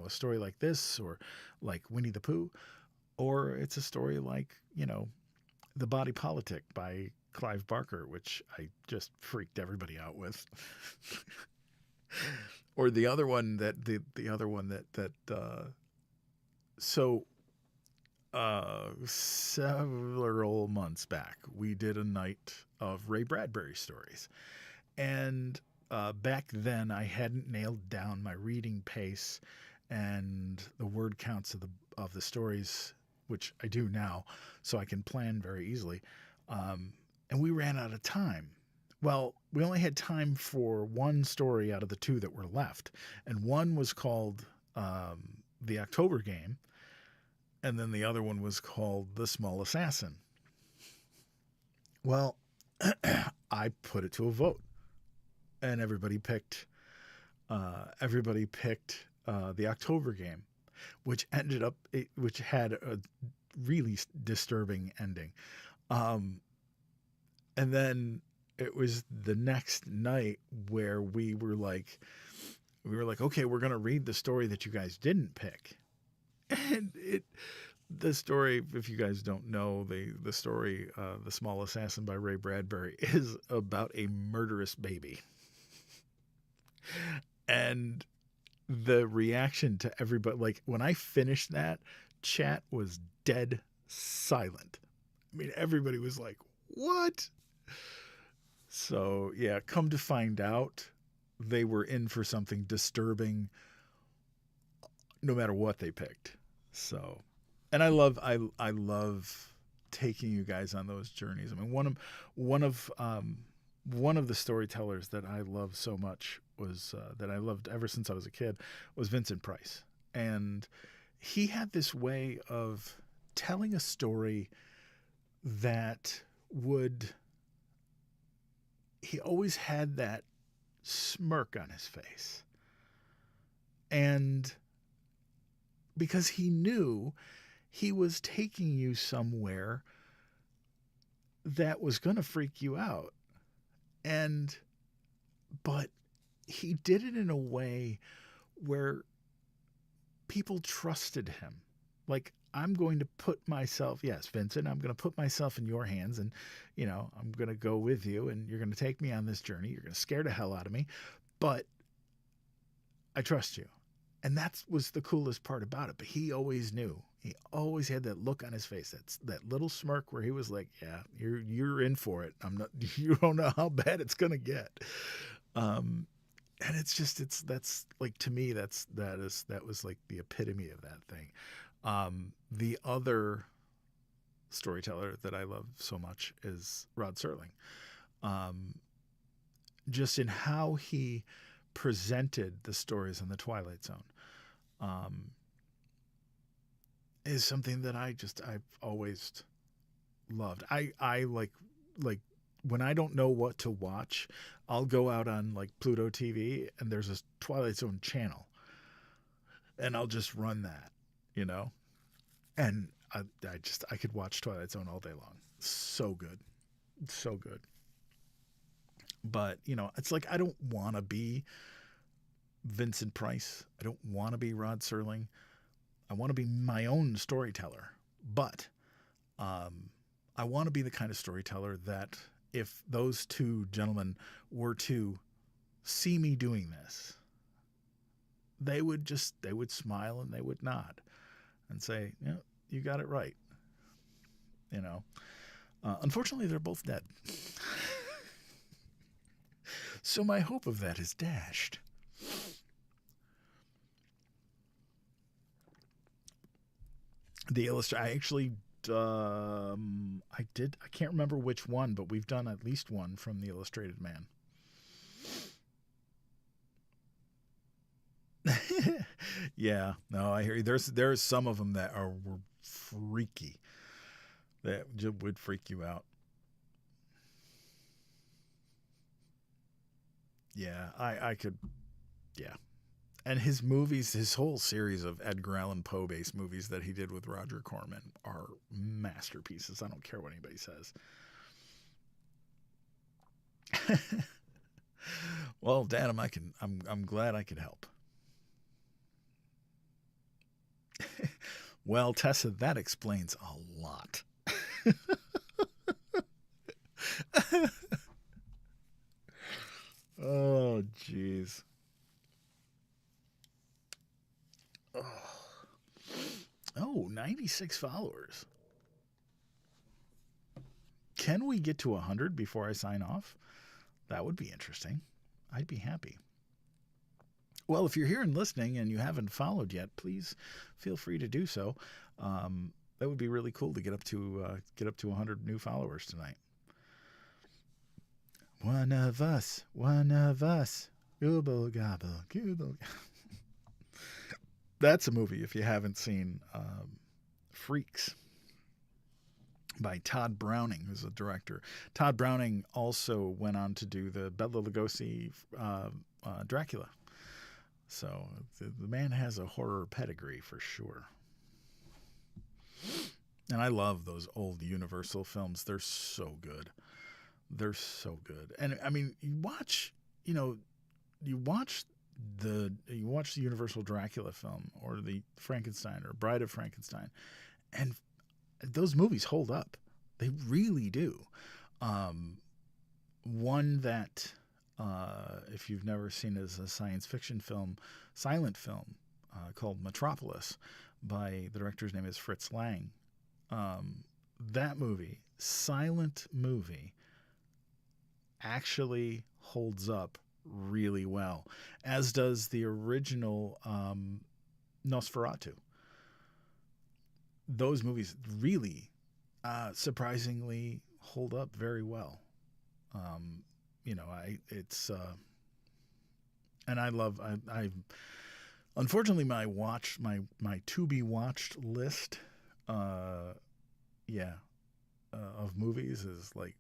story like this, or like Winnie the Pooh, or it's a story like, The Body Politic by Clive Barker, which I just freaked everybody out with. Or the other one several months back, we did a night of Ray Bradbury stories. And back then, I hadn't nailed down my reading pace and the word counts of the stories, which I do now, so I can plan very easily. And we ran out of time. Well, we only had time for one story out of the two that were left, and one was called The October Game, and then the other one was called The Small Assassin. Well, I put it to a vote, and everybody picked The October Game, which had a really disturbing ending. And then it was the next night where we were like, okay, we're going to read the story that you guys didn't pick. And the story, if you guys don't know, the story, The Small Assassin by Ray Bradbury, is about a murderous baby. And the reaction to everybody, like when I finished that, chat was dead silent. I mean, everybody was like, what? So yeah, come to find out, they were in for something disturbing no matter what they picked. So, and I love taking you guys on those journeys. I mean, one of the storytellers that I love so much was that I loved ever since I was a kid was Vincent Price. And he had this way of telling a story that he always had that smirk on his face. And because he knew he was taking you somewhere that was going to freak you out. But he did it in a way where people trusted him. Like, I'm going to put myself, yes, Vincent, I'm going to put myself in your hands, and, I'm going to go with you, and you're going to take me on this journey. You're going to scare the hell out of me, but I trust you. And that was the coolest part about it. But he always knew. He always had that look on his face, that little smirk where he was like, yeah, you're in for it. You don't know how bad it's going to get. And that's like, to me, that was like the epitome of that thing. The other storyteller that I love so much is Rod Serling. Just in how he presented the stories in the Twilight Zone, is something that I've always loved. I like when I don't know what to watch, I'll go out on like Pluto TV, and there's a Twilight Zone channel, and I'll just run that, and I could watch Twilight Zone all day long. So good. So good. But, it's like, I don't want to be Vincent Price. I don't want to be Rod Serling. I want to be my own storyteller. But I want to be the kind of storyteller that if those two gentlemen were to see me doing this, they would smile and they would nod and say, yeah, you got it right. Unfortunately, they're both dead. So my hope of that is dashed. The illustrator, I actually, I can't remember which one, but we've done at least one from the Illustrated Man. Yeah, no, I hear you. There's some of them that were freaky, that just would freak you out. Yeah, I could, yeah. And his movies, his whole series of Edgar Allan Poe based movies that he did with Roger Corman are masterpieces. I don't care what anybody says. Well, Dan, I'm glad I could help. Well, Tessa, that explains a lot. Oh, jeez. Oh, 96 followers. Can we get to 100 before I sign off? That would be interesting. I'd be happy. Well, if you're here and listening and you haven't followed yet, please feel free to do so. That would be really cool to get up to 100 new followers tonight. One of us, one of us. Gooble gobble, gooble. That's a movie if you haven't seen. Freaks by Todd Browning, who's a director. Todd Browning also went on to do the Bela Lugosi Dracula. So the man has a horror pedigree for sure. And I love those old Universal films. They're so good. They're so good. And I mean, you watch the Universal Dracula film or the Frankenstein or Bride of Frankenstein, and those movies hold up. They really do. One that, if you've never seen it, is a science fiction film, silent film called Metropolis by the director's name is Fritz Lang. That movie, silent movie, actually holds up really well, as does the original Nosferatu. Those movies really, surprisingly, hold up very well. And I unfortunately my to be watched list, uh, yeah, of movies is like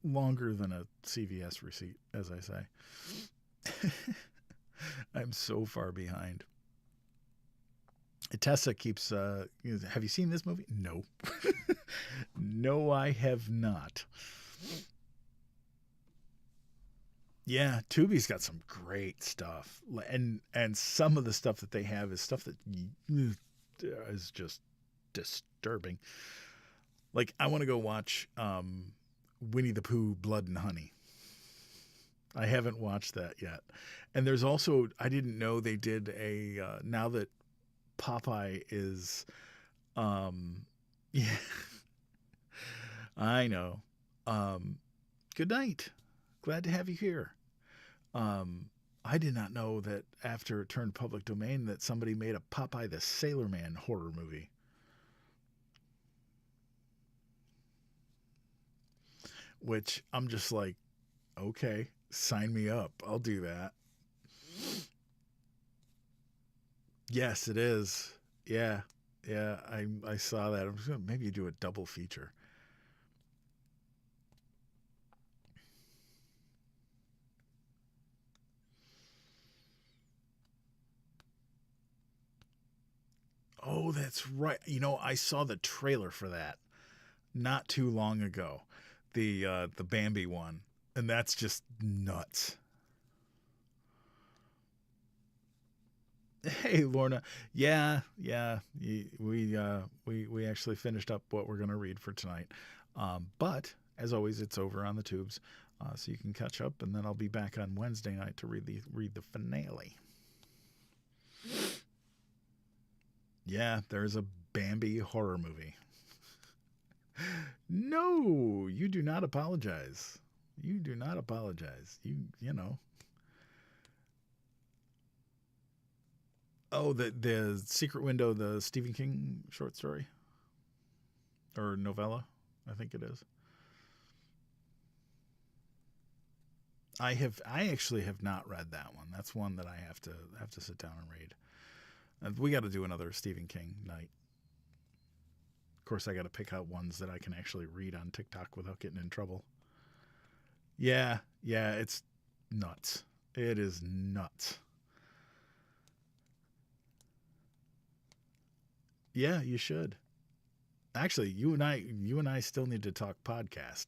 longer than a CVS receipt, as I say. I'm so far behind. Tessa keeps, have you seen this movie? No. No, I have not. Yeah, Tubi's got some great stuff. And some of the stuff that they have is stuff that is just disturbing. Like, I want to go watch Winnie the Pooh, Blood and Honey. I haven't watched that yet. And there's also, I didn't know they did now that Popeye is, yeah, I know. Good night. Glad to have you here. I did not know that after it turned public domain that somebody made a Popeye the Sailor Man horror movie. Which I'm just like, okay, sign me up. I'll do that. Yes, it is. Yeah, yeah. I saw that. I'm just gonna maybe do a double feature. Oh, that's right. I saw the trailer for that not too long ago. The Bambi one, and that's just nuts. Hey, Lorna. Yeah, yeah. We actually finished up what we're gonna read for tonight. But as always, it's over on the tubes, so you can catch up, and then I'll be back on Wednesday night to read the finale. Yeah, there's a Bambi horror movie. No, you do not apologize. You do not apologize. You know. Oh, the Secret Window, the Stephen King short story or novella, I think it is. I actually have not read that one. That's one that I have to sit down and read. And we got to do another Stephen King night. Of course, I got to pick out ones that I can actually read on TikTok without getting in trouble. Yeah, yeah, it's nuts. It is nuts. Yeah, you should. Actually, you and I still need to talk podcast.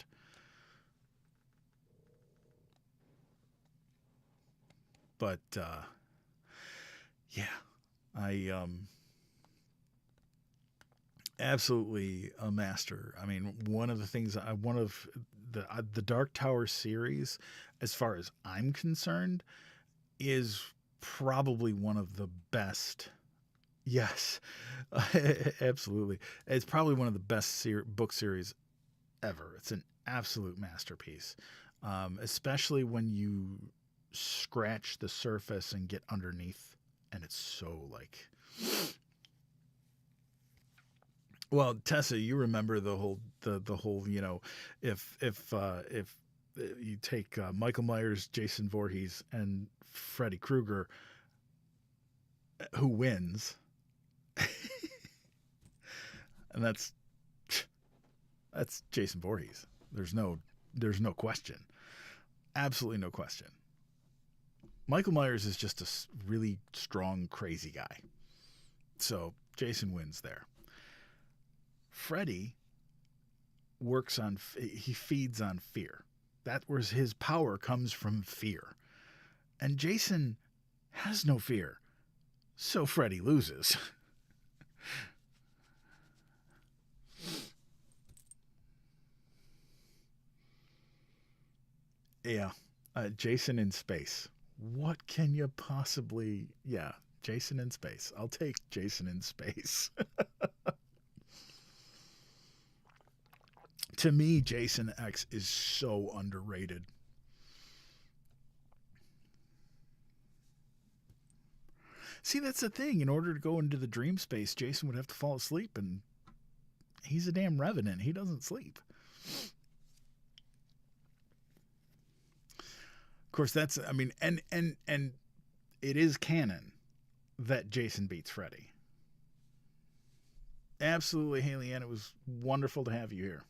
But yeah, I absolutely a master. I mean, one of the Dark Tower series, as far as I'm concerned, is probably one of the best. Yes, absolutely. It's probably one of the best book series ever. It's an absolute masterpiece, especially when you scratch the surface and get underneath, and it's so like. Well, Tessa, you remember the whole if you take Michael Myers, Jason Voorhees, and Freddy Krueger, who wins? And that's Jason Voorhees. There's no question. Absolutely no question. Michael Myers is just a really strong, crazy guy. So Jason wins there. Freddy he feeds on fear. That was his power comes from fear. And Jason has no fear. So Freddy loses. Yeah. Jason in space. What can you possibly. Yeah, Jason in space. I'll take Jason in space. To me, Jason X is so underrated. See, that's the thing. In order to go into the dream space, Jason would have to fall asleep, and he's a damn revenant. He doesn't sleep. Of course, that's. I mean, and it is canon that Jason beats Freddy. Absolutely, Haley Ann. It was wonderful to have you here.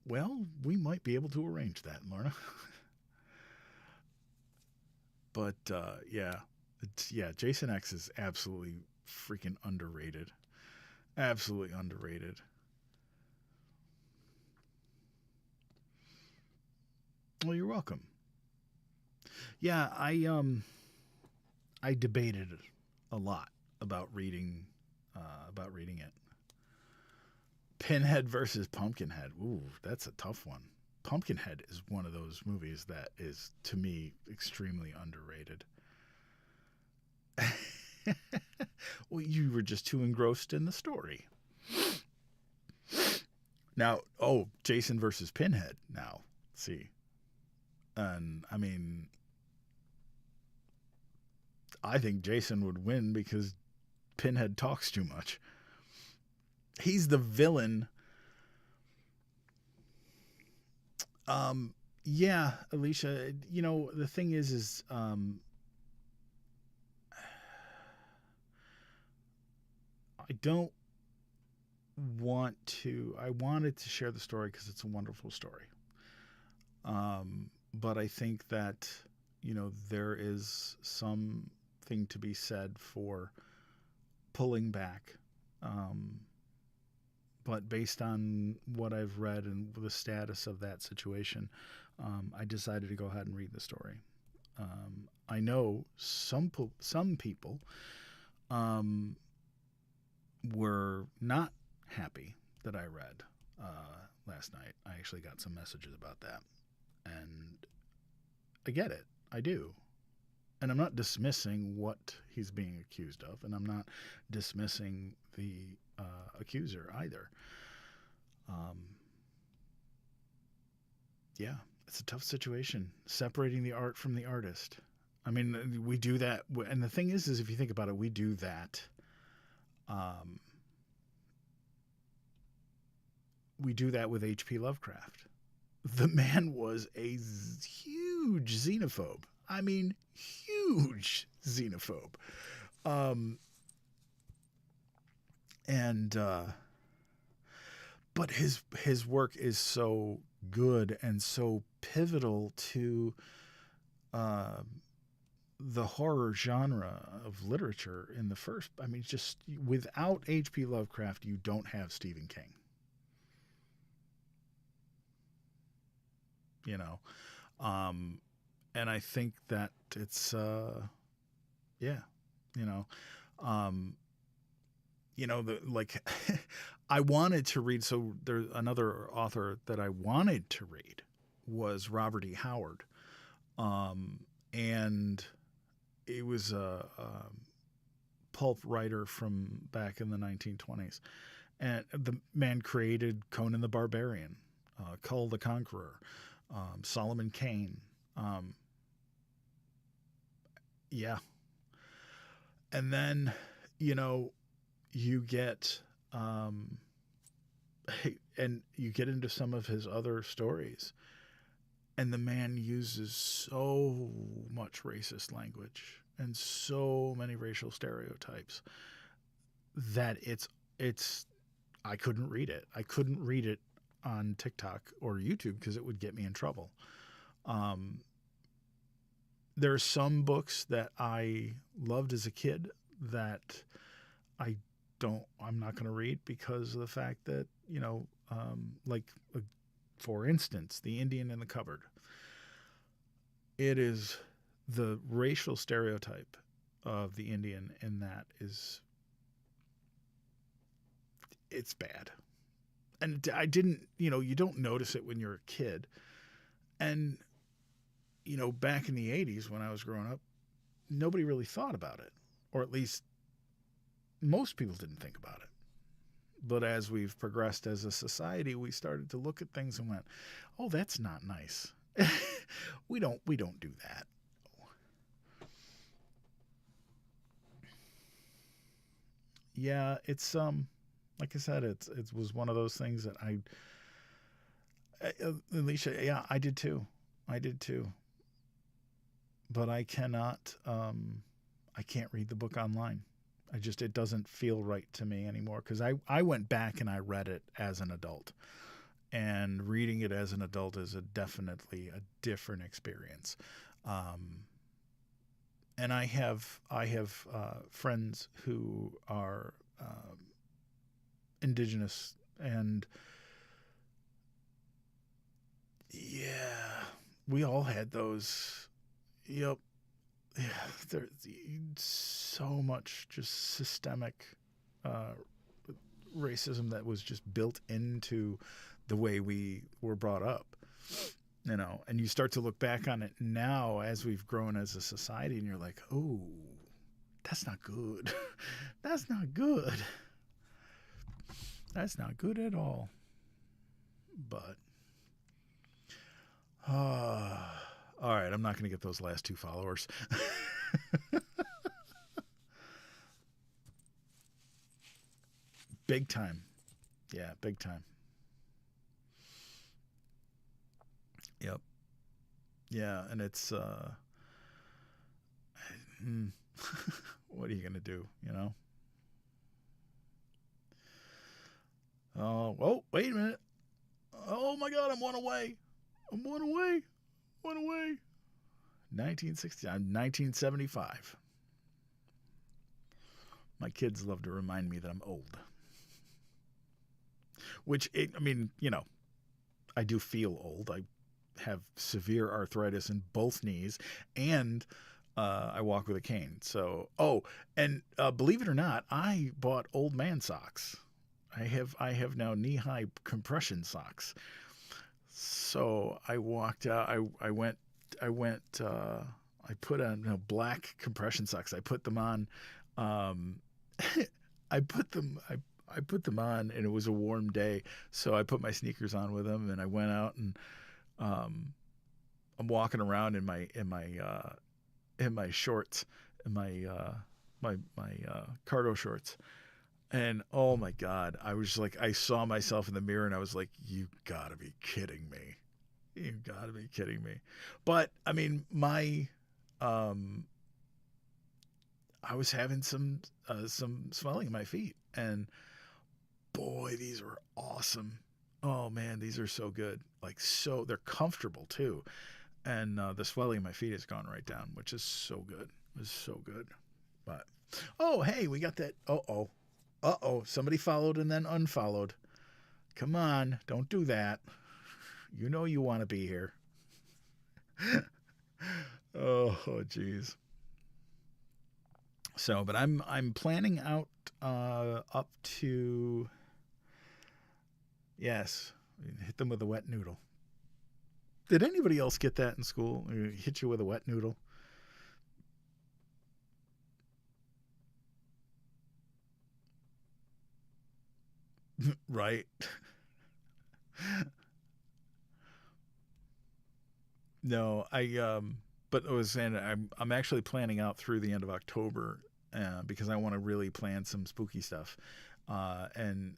Well, we might be able to arrange that, Lorna. But yeah, Jason X is absolutely freaking underrated. Absolutely underrated. Well, you're welcome. Yeah, I debated a lot about reading it. Pinhead versus Pumpkinhead. Ooh, that's a tough one. Pumpkinhead is one of those movies that is, to me, extremely underrated. Well, you were just too engrossed in the story. Now, oh, Jason versus Pinhead. Now, see, and I mean, I think Jason would win because Pinhead talks too much. He's the villain. Yeah, Alicia. The thing is, I don't want to. I wanted to share the story because it's a wonderful story. But I think that there is something to be said for pulling back. Um, but based on what I've read and the status of that situation, I decided to go ahead and read the story. I know some people um, were not happy that I read last night. I actually got some messages about that, and I get it. I do. And I'm not dismissing what he's being accused of, and I'm not dismissing the accuser either. Um, yeah, it's a tough situation separating the art from the artist. I mean, we do that, and the thing is if you think about it, we do that. Um, we do that with H.P. Lovecraft. The man was a huge xenophobe. I mean, huge xenophobe. Um, and but his work is so good and so pivotal to uh, the horror genre of literature in the first. I mean, just without H.P. Lovecraft, you don't have Stephen King. You know, um, and I think that it's yeah, you know, um, the like I wanted to read. So there's another author that I wanted to read was Robert E. Howard, and it was a pulp writer from back in the 1920s, and the man created Conan the Barbarian, Kull the Conqueror, Solomon Kane. Um, yeah, and then you know you get and you get into some of his other stories, and the man uses so much racist language and so many racial stereotypes that it's I couldn't read it. I couldn't read it on TikTok or YouTube because it would get me in trouble. Um, there are some books that I loved as a kid that I I'm not going to read because of the fact that, like, for instance, The Indian in the Cupboard. It is the racial stereotype of the Indian in that it's bad. And I didn't, you don't notice it when you're a kid. And, back in the 80s when I was growing up, nobody really thought about it. Or at least most people didn't think about it. But as we've progressed as a society, we started to look at things and went, "Oh, that's not nice. we don't do that." Yeah, it's like I said, it was one of those things that Alicia, yeah, I did too. I did too. But I can't read the book online. It doesn't feel right to me anymore because I went back and I read it as an adult, and reading it as an adult is definitely a different experience. Um, and I have friends who are indigenous, and yeah, we all had those. Yep. Yeah, there's so much just systemic uh, racism that was just built into the way we were brought up, and you start to look back on it now as we've grown as a society, and you're like, oh, that's not good. That's not good. That's not good at all. But all right, I'm not going to get those last two followers. Big time. Yeah, big time. Yep. Yeah, and it's what are you going to do, Oh, wait a minute. Oh my god, I'm one away. I'm one away. One away. 1975. My kids love to remind me that I'm old. I mean, I do feel old. I have severe arthritis in both knees, and I walk with a cane. So, and believe it or not, I bought old man socks. I have now knee-high compression socks. So I walked out. I put on black compression socks. I put them on. Um, I put them. I put them on, and it was a warm day, so I put my sneakers on with them, and I went out, and I'm walking around in my in my shorts, in my cargo shorts. And oh my God, I was like, I saw myself in the mirror and I was like, you gotta be kidding me. You gotta be kidding me. But I mean, um, I was having some swelling in my feet, and boy, these were awesome. Oh man, these are so good. Like so, they're comfortable too, and the swelling in my feet has gone right down, which is so good. It's so good. But oh hey, we got that. Somebody followed and then unfollowed. Come on, don't do that. You know you want to be here. Oh, geez. So, but I'm planning out up to, yes, hit them with a wet noodle. Did anybody else get that in school? Hit you with a wet noodle? Right. No, but I was saying I'm actually planning out through the end of October because I want to really plan some spooky stuff, and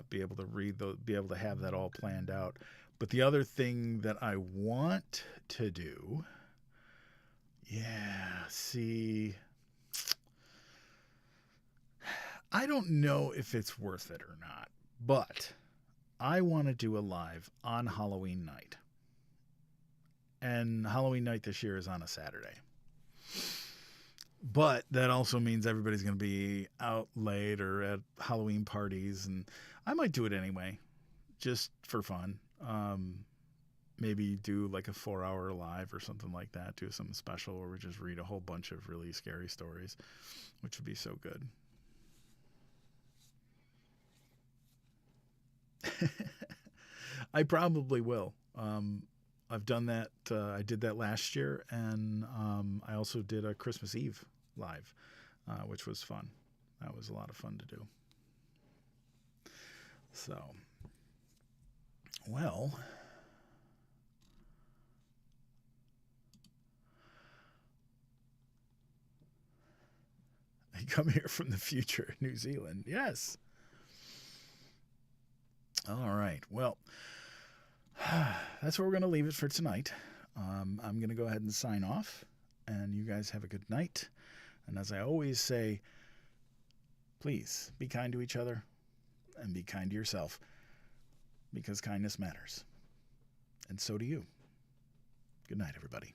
be able to be able to have that all planned out. But the other thing that I want to do, yeah, see, I don't know if it's worth it or not, but I want to do a live on Halloween night. And Halloween night this year is on a Saturday. But that also means everybody's going to be out late or at Halloween parties, and I might do it anyway, just for fun. Maybe do like a 4-hour live or something like that. Do something special where we just read a whole bunch of really scary stories, which would be so good. I probably will. I've done that. I did that last year, and I also did a Christmas Eve live, which was fun. That was a lot of fun to do. So, well, I come here from the future, New Zealand. Yes. All right. Well, that's where we're going to leave it for tonight. I'm going to go ahead and sign off, and you guys have a good night. And as I always say, please be kind to each other and be kind to yourself, because kindness matters. And so do you. Good night, everybody.